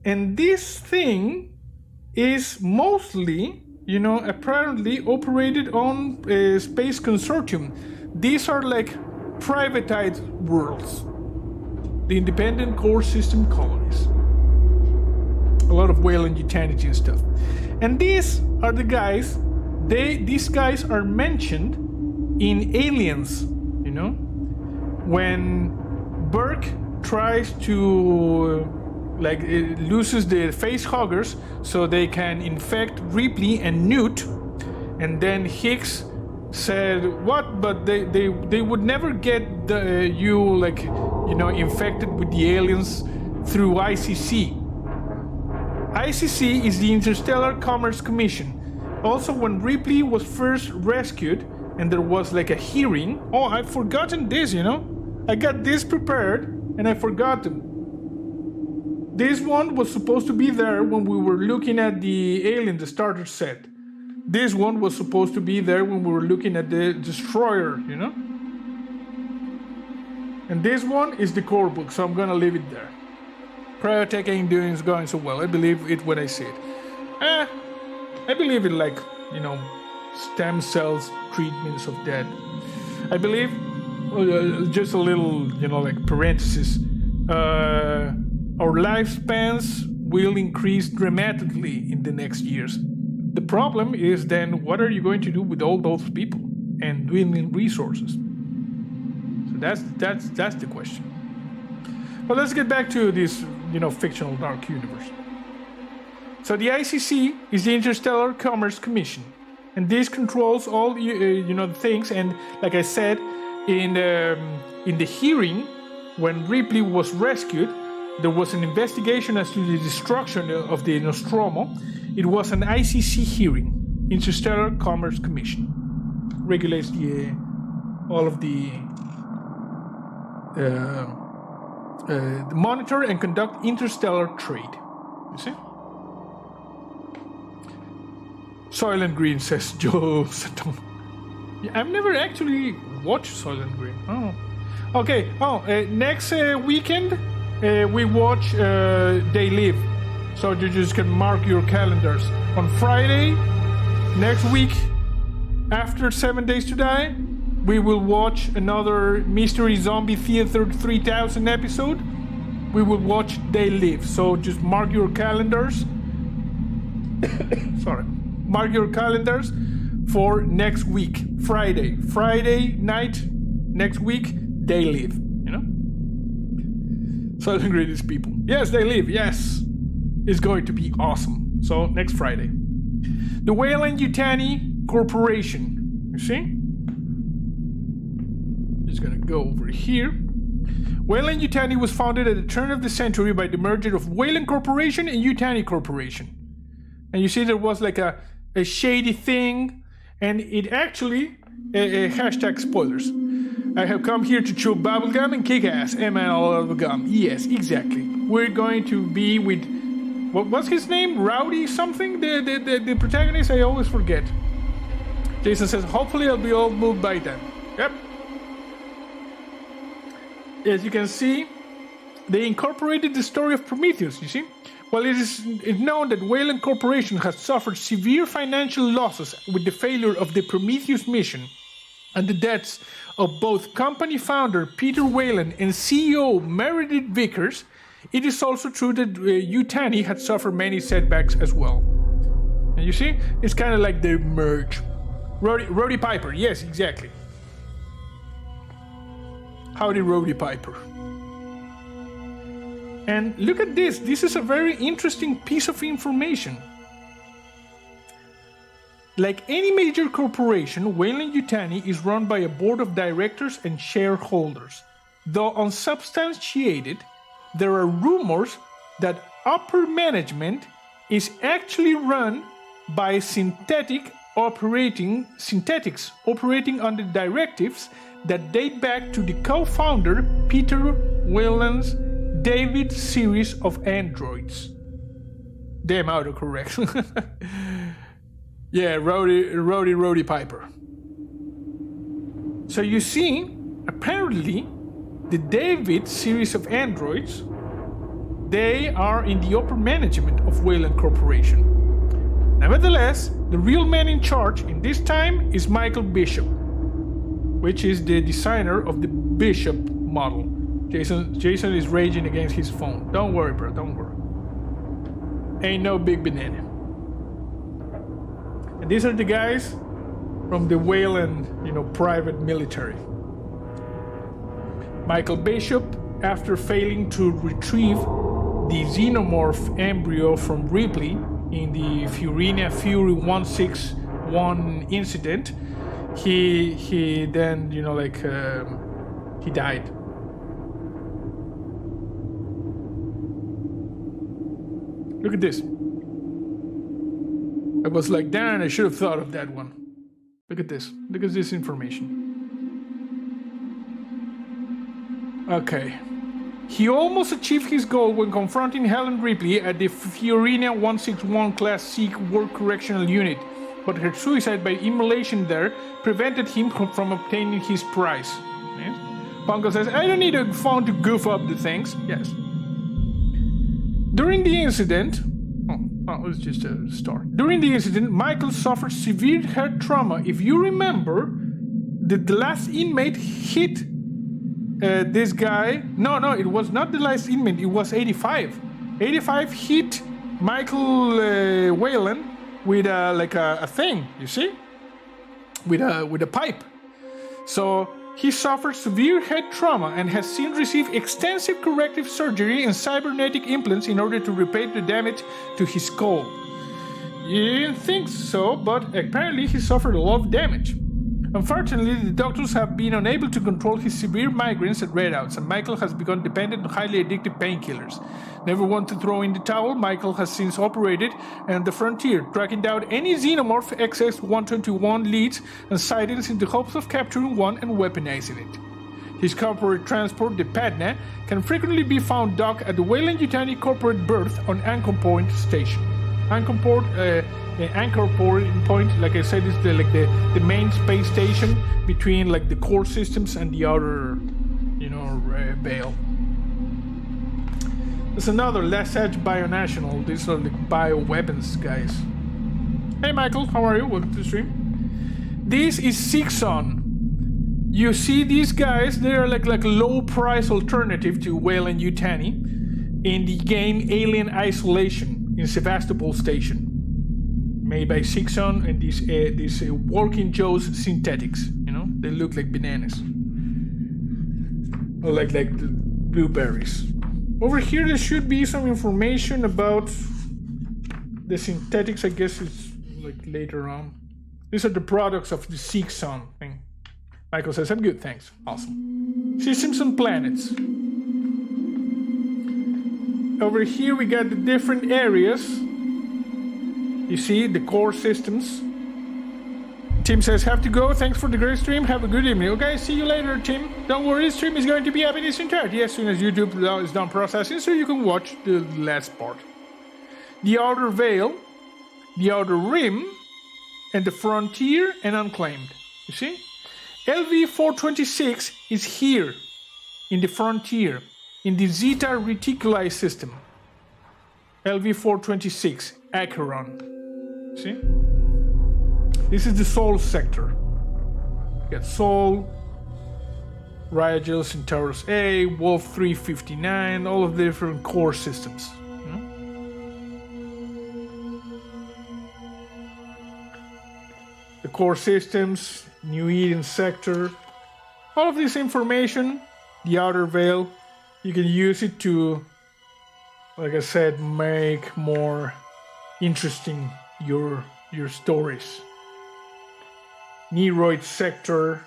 And this thing is mostly, apparently operated on a space consortium. These are like privatized worlds. The independent core system colonies. A lot of Weyland-Yutani and stuff. And these are the guys, these guys are mentioned in Aliens, when Burke tries to, loses the face huggers so they can infect Ripley and Newt, and then Hicks said, what? But they would never get infected with the aliens through ICC. ICC is the Interstellar Commerce Commission. Also, when Ripley was first rescued and there was a hearing. Oh, I've forgotten this, I got this prepared and I forgot them. This one was supposed to be there when we were looking at the alien, the starter set. This one was supposed to be there when we were looking at the destroyer, And this one is the core book, so I'm gonna leave it there. Cryotech ain't going so well. I believe it when I see it. I believe it stem cells, treatments of dead. I believe, just a little, parenthesis, our lifespans will increase dramatically in the next years. The problem is then, what are you going to do with all those people and dwindling resources? So that's the question. But let's get back to this, fictional dark universe. So the ICC is the Interstellar Commerce Commission, and this controls all the things. And like I said, in the hearing when Ripley was rescued, there was an investigation as to the destruction of the Nostromo. It was an ICC hearing, Interstellar Commerce Commission, regulates all of the monitor and conduct interstellar trade. You see? Soylent Green, says Joe Saturn. Yeah, I've never actually watched Soylent Green. Oh, okay. Next weekend we watch They Live, so you just can mark your calendars. On Friday next week, after 7 Days to Die, we will watch another Mystery Zombie Theater 3000 episode. We will watch They Live, so just mark your calendars. Sorry. Mark your calendars for next week, Friday night next week. They leave, you know. Southern Greatest people. Yes, they leave. Yes, it's going to be awesome. So next Friday, the Weyland-Yutani Corporation. You see? Just gonna go over here. Weyland-Yutani was founded at the turn of the century by the merger of Weyland Corporation and Yutani Corporation. And you see there was like a shady thing, and it actually, hashtag spoilers. I have come here to chew bubblegum and kick ass. Am I all of the gum? Yes, exactly. We're going to be with, what was his name? Rowdy something? The protagonist, I always forget. Jason says, hopefully I'll be all moved by then. Yep. As you can see, they incorporated the story of Prometheus, you see? Well, it is known that Weyland Corporation has suffered severe financial losses with the failure of the Prometheus mission and the deaths of both company founder Peter Weyland and CEO Meredith Vickers. It is also true that Yutani had suffered many setbacks as well. And you see, it's kind of like the merge. Roddy Piper, yes, exactly. Howdy, Roddy Piper. And look at this. This is a very interesting piece of information. Like any major corporation, Weyland-Yutani is run by a board of directors and shareholders. Though unsubstantiated, there are rumors that upper management is actually run by synthetics operating under directives that date back to the co-founder Peter Weyland's David series of androids. Damn autocorrect. Yeah, Roddy Piper. So you see, apparently, the David series of androids, they are in the upper management of Weyland Corporation. Nevertheless, the real man in charge in this time is Michael Bishop, which is the designer of the Bishop model. Jason is raging against his phone. Don't worry, bro, don't worry. Ain't no big banana. And these are the guys from the Weyland, private military. Michael Bishop, after failing to retrieve the Xenomorph embryo from Ripley in the Furina Fury 161 incident, he then, he died. Look at this. I was like, damn, I should have thought of that one. Look at this. Look at this information. Okay. He almost achieved his goal when confronting Helen Ripley at the Furina 161 Class C War Correctional Unit, but her suicide by immolation there prevented him from obtaining his prize. Yes? Pongo says, I don't need a phone to goof up the things. Yes. During the incident, it was just a start. During the incident, Michael suffered severe head trauma. If you remember, the last inmate hit this guy. No, it was not the last inmate. It was 85. 85 hit Michael Weyland with a thing. You see, with a pipe. So he suffered severe head trauma and has since received extensive corrective surgery and cybernetic implants in order to repair the damage to his skull. You didn't think so, but apparently he suffered a lot of damage. Unfortunately, the doctors have been unable to control his severe migraines and redouts, and Michael has become dependent on highly addictive painkillers. Never one to throw in the towel, Michael has since operated on the frontier, tracking down any Xenomorph XX-121 leads and sightings in the hopes of capturing one and weaponizing it. His corporate transport, the Padna, can frequently be found docked at the Weyland-Yutani corporate berth on Anchor Point Station. Anchor Point, like I said, is the main space station between the core systems and the outer, veil. There's another Last Edge Bionational. These are the bioweapons guys. Hey Michael, how are you? Welcome to the stream. This is Sixon. You see these guys? They are like a low price alternative to Weyland-Yutani in the game Alien Isolation in Sevastopol Station. made by Sixon and these Walking Joe's synthetics. You know, they look like bananas, or like the blueberries. Over here, there should be some information about the synthetics. I guess it's like later on. These are the products of the Sixon thing. Michael says, "I'm good, thanks." Awesome. Systems and planets. Over here, we got the different areas. You see the core systems. Tim says, "Have to go. Thanks for the great stream. Have a good evening." Okay, see you later, Tim. Don't worry, the stream is going to be up in its entirety as soon as YouTube is done processing, so you can watch the last part. The Outer Veil, the Outer Rim, and the Frontier and Unclaimed. You see? LV-426 is here in the Frontier, in the Zeta Reticuli system. LV-426, Acheron. See? This is the Sol sector. You got Sol, Rigel, Centaurus A, Wolf 359, all of the different core systems. The core systems, New Eden sector, all of this information, the Outer Veil, you can use it to, like I said, make more interesting your stories. Neroid sector,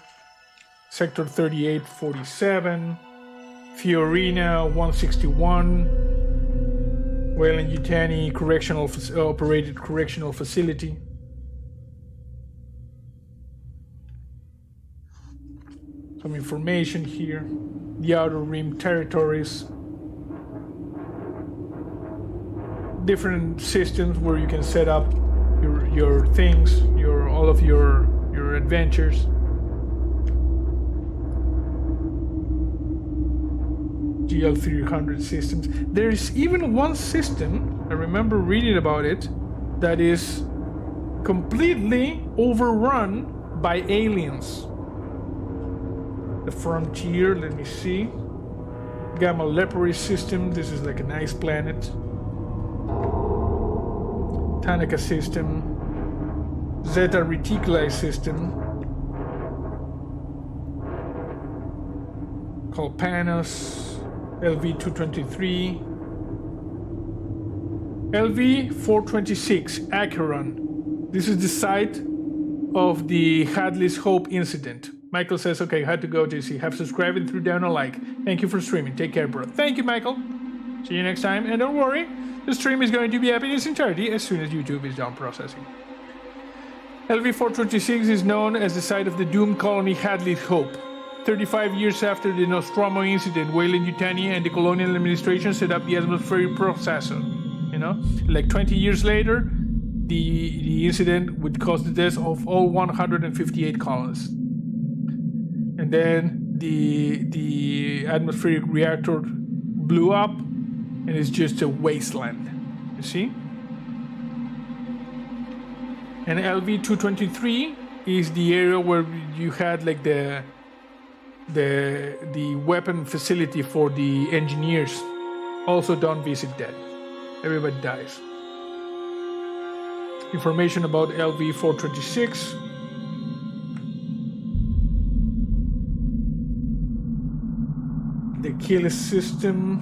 sector 3847, Fiorina 161, Weyland-Yutani operated correctional facility. Some information here. The Outer Rim territories. Different systems where you can set up your things, all of your adventures. GL300 systems. There is even one system, I remember reading about it, that is completely overrun by aliens. The Frontier, let me see. Gamma Leporis system, this is like an ice planet. Tanaka system. Zeta Reticuli system. Kalpanos. LV-223. LV-426, Acheron. This is the site of the Hadley's Hope incident. Michael says, "Okay, had to go, JC. Have subscribed and threw down a like. Thank you for streaming. Take care, bro." Thank you, Michael. See you next time. And don't worry, the stream is going to be up in its entirety as soon as YouTube is done processing. LV-426 is known as the site of the doomed colony Hadley's Hope. 35 years after the Nostromo incident, Weyland-Yutani and the colonial administration set up the atmospheric processor. You know, like 20 years later, the incident would cause the death of all 158 colonists. And then the atmospheric reactor blew up, and it's just a wasteland. You see? And LV-223 is the area where you had like the weapon facility for the engineers. Also, don't visit that. Everybody dies. Information about LV-426. The Achilles system.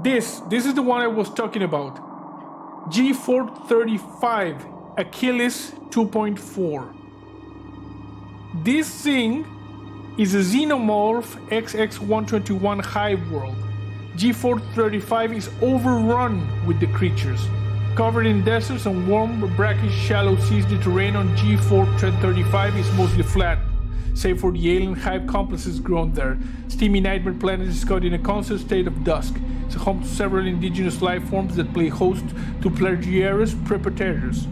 This is the one I was talking about. G435 Achilles 2.4. This thing is a Xenomorph XX-121 hive world. G435 is overrun with the creatures. Covered in deserts and warm, brackish, shallow seas, the terrain on G435 is mostly flat, save for the alien hive complexes grown there. Steamy nightmare planet is caught in a constant state of dusk. It's home to several indigenous life forms that play host to Plagiaris prepotens.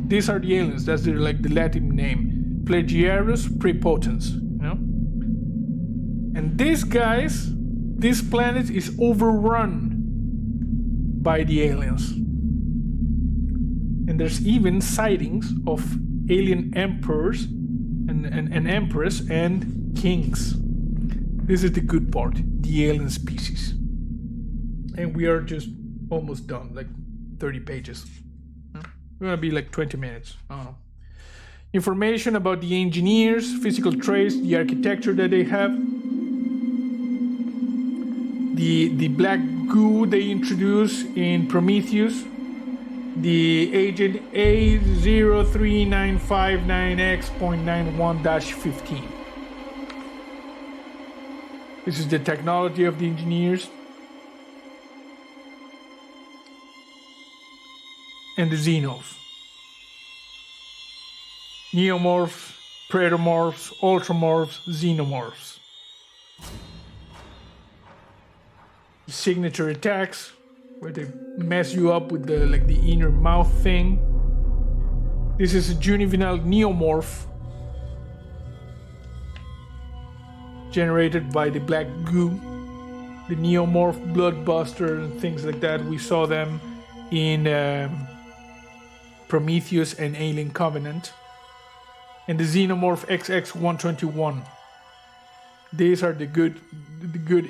These are the aliens, that's the Latin name. Plagiaris prepotens, you know? And these guys, this planet is overrun by the aliens. And there's even sightings of alien emperors and empress and kings. This is the good part, the alien species. And we are just almost done, like 30 pages. We're gonna be like 20 minutes. I don't know. Information about the engineers, physical traits, the architecture that they have. The black goo they introduce in Prometheus. The agent A03959X.91-15. This is the technology of the engineers. And the Xenos. Neomorphs, Predomorphs, Ultramorphs, Xenomorphs. The signature attacks, where they mess you up with the inner mouth thing. This is a juvenile Neomorph generated by the black goo. The Neomorph, Bloodbuster, and things like that. We saw them in Prometheus and Alien Covenant. And the Xenomorph XX-121. These are the good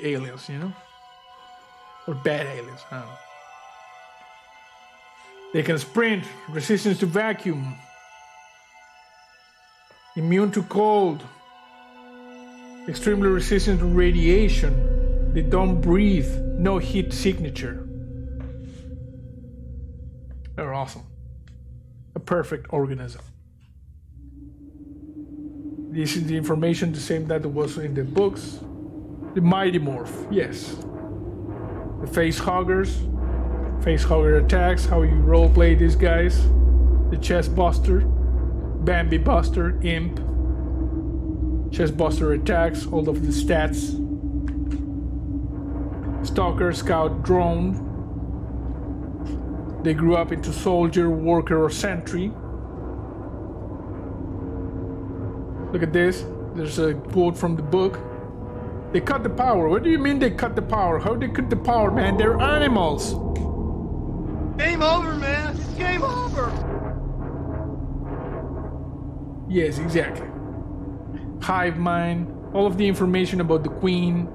aliens, you know? Or bad aliens, I don't know. They can sprint, resistance to vacuum, immune to cold, extremely resistant to radiation. They don't breathe, no heat signature. They're awesome. A perfect organism. This is the information, the same that was in the books. The Mighty Morph, yes. The facehugger attacks, how you roleplay these guys. The chest buster, Bambi buster, imp. Chest buster attacks, all of the stats. Stalker, scout, drone. They grew up into soldier, worker, or sentry. Look at this. There's a quote from the book. They cut the power. What do you mean they cut the power? How they cut the power, man? They're animals. Game over, man. It's game over. Yes, exactly. Hive mind. All of the information about the queen.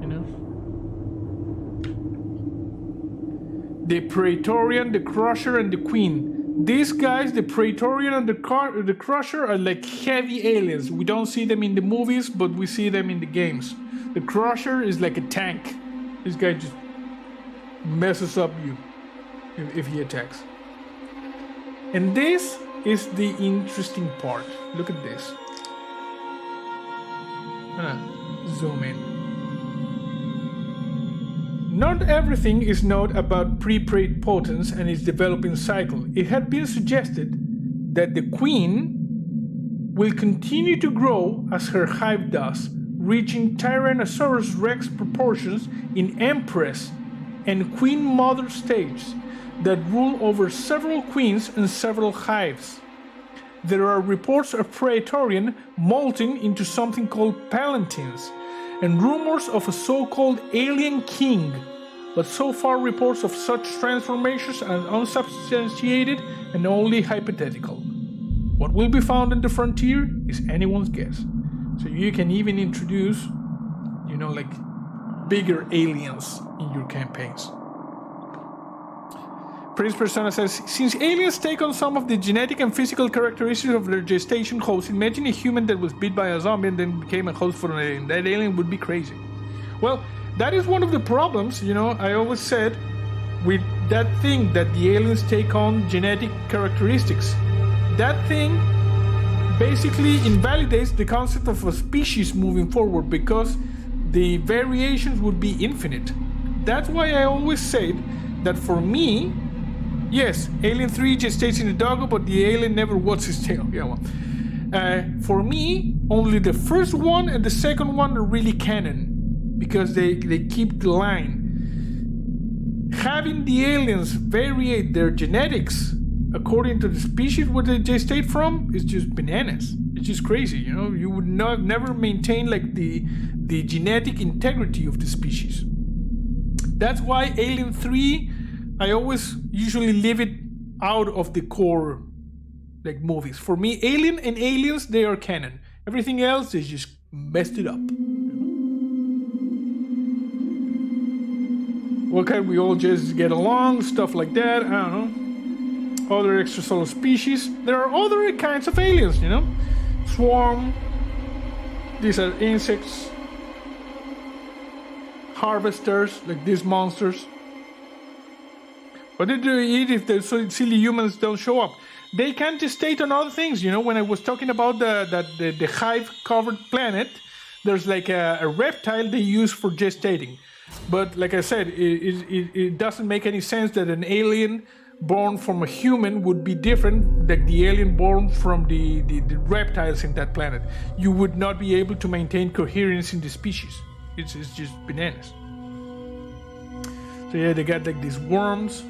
You know. The Praetorian, the Crusher, and the Queen. These guys, the Praetorian and the Crusher, are like heavy aliens. We don't see them in the movies, but we see them in the games. The Crusher is like a tank. This guy just messes up you if he attacks. And this is the interesting part. Look at this. I'm gonna zoom in. Not everything is known about pre-Potence and its developing cycle. It had been suggested that the queen will continue to grow as her hive does, reaching Tyrannosaurus rex proportions in Empress and Queen Mother stages that rule over several queens and several hives. There are reports of Praetorian molting into something called Palatines, and rumors of a so-called alien king, but so far reports of such transformations are unsubstantiated and only hypothetical. What will be found in the frontier is anyone's guess. So you can even introduce, you know, like bigger aliens in your campaigns. Prince Persona says, since aliens take on some of the genetic and physical characteristics of their gestation host, imagine a human that was bit by a zombie and then became a host for an alien. That alien would be crazy. Well, that is one of the problems, you know, I always said, with that thing that the aliens take on genetic characteristics. That thing basically invalidates the concept of a species moving forward because the variations would be infinite. That's why I always said that for me, yes, Alien 3 gestates in the doggo, but the alien never what's his tail. Yeah, well. For me, only the first one and the second one are really canon because they keep the line. Having the aliens variate their genetics according to the species where they gestate from is just bananas. It's just crazy, you know. You would never maintain like the genetic integrity of the species. That's why Alien 3, I always usually leave it out of the core like movies. For me, Alien and Aliens, they are canon. Everything else, they just messed it up. What can we all just get along? Stuff like that. I don't know. Other extrasolar species. There are other kinds of aliens, you know? Swarm. These are insects. Harvesters, like these monsters. What do they eat if the silly humans don't show up? They can gestate on other things, you know? When I was talking about the hive-covered planet, there's like a reptile they use for gestating. But like I said, it doesn't make any sense that an alien born from a human would be different than the alien born from the reptiles in that planet. You would not be able to maintain coherence in the species. It's just bananas. So yeah, they got like these worms,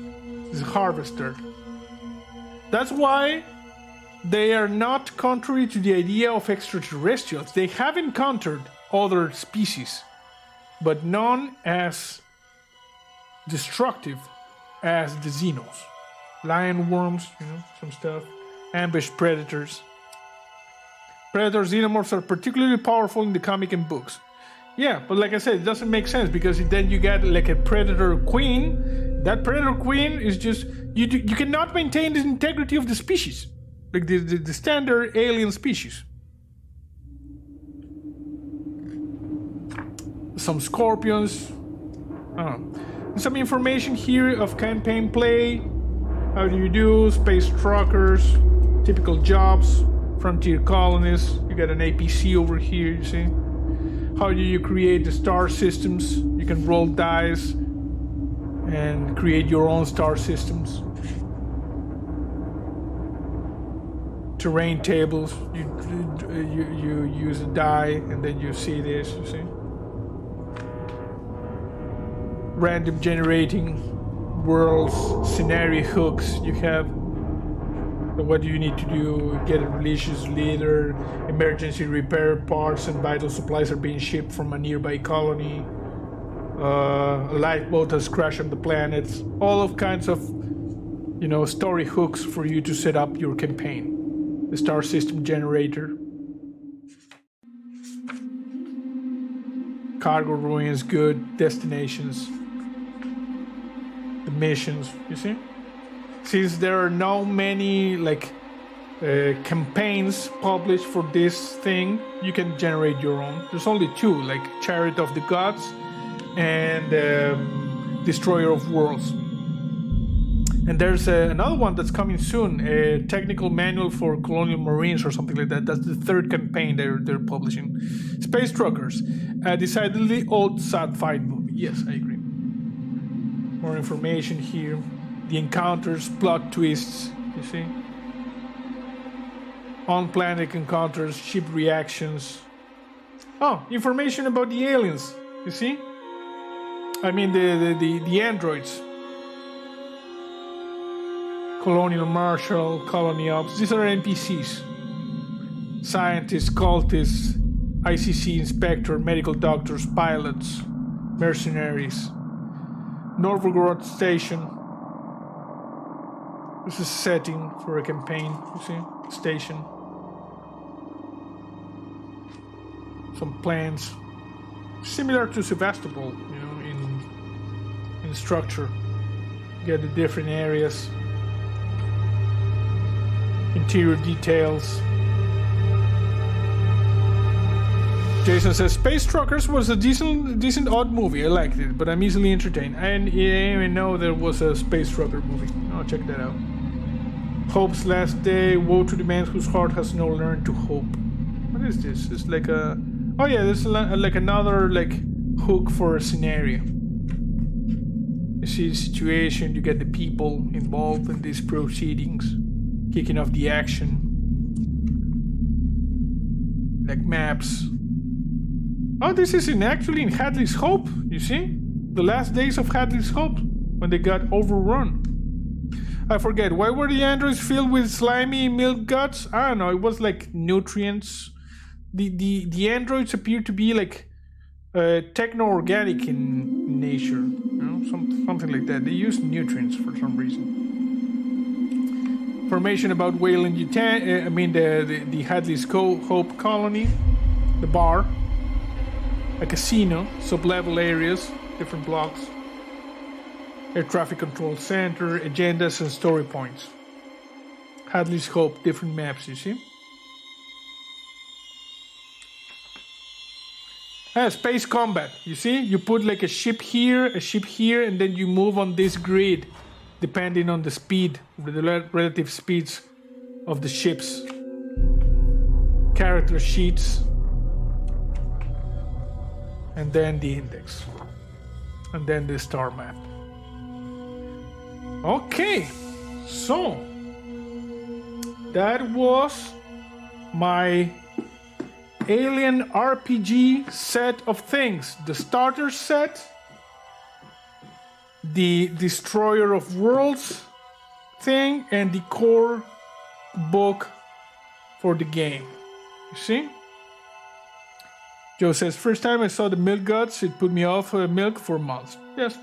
this harvester. That's why they are not contrary to the idea of extraterrestrials. They have encountered other species, but none as destructive as the Xenos. Lion worms, you know, some stuff. Ambush predators. Predator xenomorphs are particularly powerful in the comic and books. Yeah, but like I said, it doesn't make sense because then you get like a predator queen. That predator queen is just... You cannot maintain the integrity of the species. Like the standard alien species. Some scorpions. Some information here of campaign play. How do you do? Space truckers. Typical jobs. Frontier colonies. You got an APC over here, you see. How do you create the star systems? You can roll dice and create your own star systems. Terrain tables. You use a die and then you see this, you see. Random generating worlds, scenario hooks you have. So what do you need to do? Get a religious leader, emergency repair parts and vital supplies are being shipped from a nearby colony. A lifeboat has crashed on the planet. All of kinds of, you know, story hooks for you to set up your campaign. The star system generator. Cargo ruins, good destinations. The missions, you see? Since there are no many like campaigns published for this thing, you can generate your own. There's only two, like Chariot of the Gods and Destroyer of Worlds. And there's another one that's coming soon, a technical manual for colonial marines or something like that. That's the third campaign they're publishing. Space Truckers, a decidedly old sci-fi movie. Yes, I agree. More information here. The encounters, plot twists, you see. On-planet encounters, ship reactions. Oh, information about the aliens, you see? I mean the androids. Colonial Marshal, Colony Ops, these are NPCs. Scientists, cultists, ICC inspector, medical doctors, pilots, mercenaries. Novgorod Station. This is setting for a campaign, you see, station. Some plans, similar to Sevastopol, you know, in structure. You get the different areas, interior details. Jason says, Space Truckers was a decent odd movie. I liked it, but I'm easily entertained. I didn't even know there was a Space Trucker movie. I'll check that out. Hope's Last Day. Woe to the man whose heart has no learned to hope. What is this? It's like a... Oh yeah, this is like another like hook for a scenario. You see the situation, you get the people involved in these proceedings, kicking off the action. Like maps. Oh, this is actually in Hadley's Hope, you see? The last days of Hadley's Hope, when they got overrun. I forget, why were the androids filled with slimy milk guts? I don't know, it was like nutrients. The androids appear to be like techno-organic in nature, you know, something like that. They use nutrients for some reason. Information about Weyland-Yutani, I mean the Hadley's Hope colony, the bar, a casino, sub-level areas, different blocks. Air traffic control center, agendas, and story points. Hadley's Hope, different maps, you see? Space combat, you see? You put like a ship here, and then you move on this grid, depending on the speed, the relative speeds of the ships. Character sheets, and then the index, and then the star map. Okay, so that was my Alien RPG set of things. The starter set, the Destroyer of Worlds thing, and the core book for the game. You see? Joe says, first time I saw the milk guts, it put me off milk for months. Yes,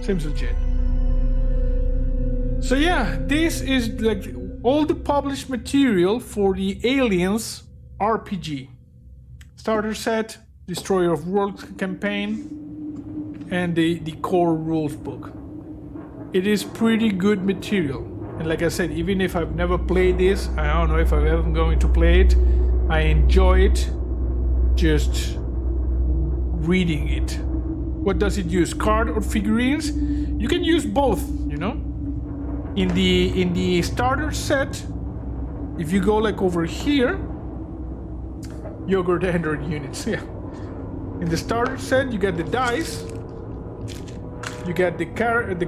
seems legit. So yeah, this is like all the published material for the Aliens RPG. Starter set, Destroyer of Worlds campaign, and the core rules book. It is pretty good material. And like I said, even if I've never played this, I don't know if I'm ever going to play it, I enjoy it just reading it. What does it use? Card or figurines? You can use both, you know? In the starter set, if you go like over here, yogurt Android units, yeah. In the starter set, you get the dice, you get the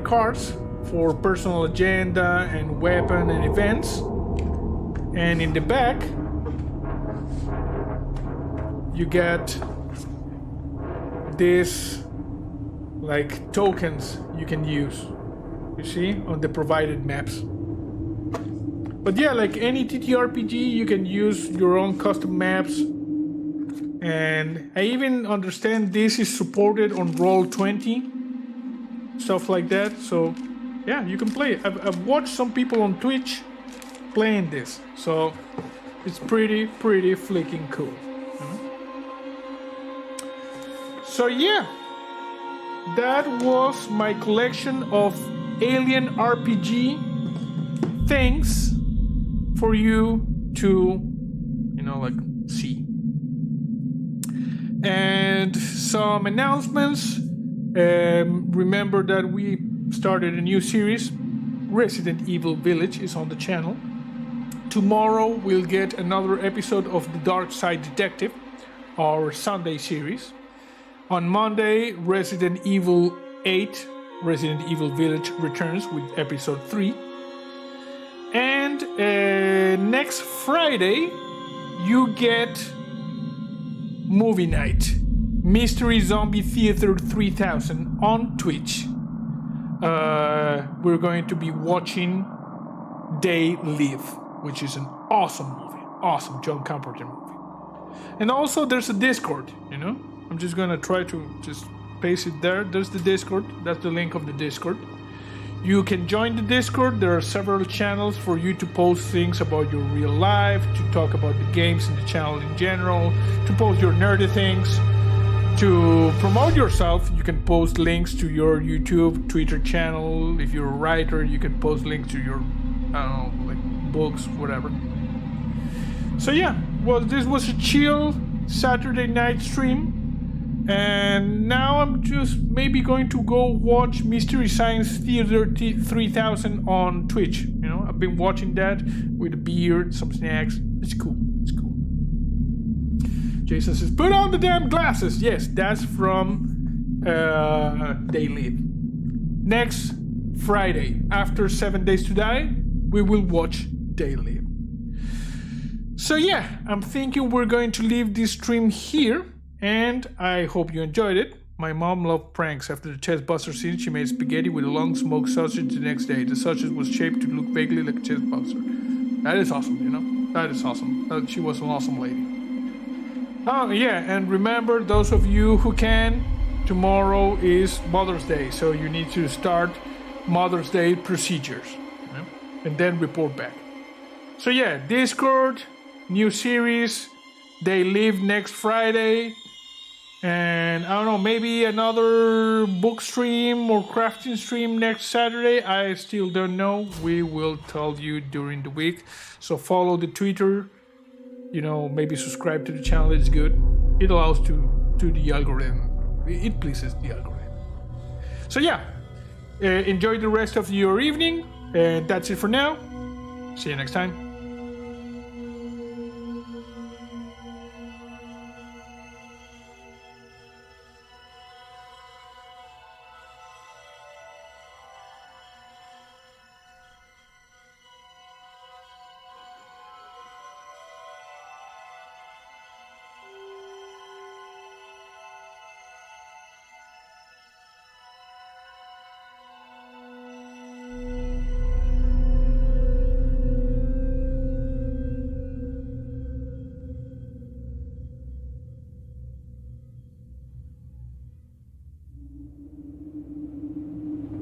cards for personal agenda and weapon and events, and in the back, you get this like tokens you can use, you see, on the provided maps. But yeah, like any TTRPG, you can use your own custom maps. And I even understand this is supported on Roll20, stuff like that. So yeah, you can play it. I've watched some people on Twitch playing this, so it's pretty flicking cool. So yeah, that was my collection of Alien RPG things for you to, you know, like see. And some announcements. Remember that we started a new series. Resident Evil Village is on the channel. Tomorrow we'll get another episode of The Dark Side Detective, our Sunday series. On Monday, Resident Evil 8, Resident Evil Village returns with episode 3. And next Friday, you get Movie Night, Mystery Zombie Theater 3000 on Twitch. We're going to be watching They Live, which is an awesome movie, awesome John Carpenter movie. And also there's a Discord, you know? I'm just gonna try to just paste it there. There's the Discord. That's the link of the Discord. You can join the Discord. There are several channels for you to post things about your real life, to talk about the games and the channel in general, to post your nerdy things, to promote yourself. You can post links to your YouTube, Twitter channel. If you're a writer, you can post links to your, I don't know, like books, whatever. So yeah, well, this was a chill Saturday night stream. And now I'm just maybe going to go watch Mystery Science Theater 3000 on Twitch. You know, I've been watching that with a beer, some snacks. It's cool. It's cool. Jason says, put on the damn glasses. Yes, that's from They Live. Next Friday, after 7 Days to Die, we will watch They Live. So yeah, I'm thinking we're going to leave this stream here. And I hope you enjoyed it. My mom loved pranks. After the chest buster scene, she made spaghetti with a long smoked sausage the next day. The sausage was shaped to look vaguely like a chest buster. That is awesome, you know? That is awesome. She was an awesome lady. Oh, yeah, and remember, those of you who can, tomorrow is Mother's Day, so you need to start Mother's Day procedures, you know? And then report back. So yeah, Discord, new series, They Live next Friday. And I don't know, maybe another book stream or crafting stream next Saturday. I still don't know. We will tell you during the week. So follow the Twitter. You know, maybe subscribe to the channel. It's good. It allows to the algorithm. It pleases the algorithm. So yeah, enjoy the rest of your evening. And that's it for now. See you next time.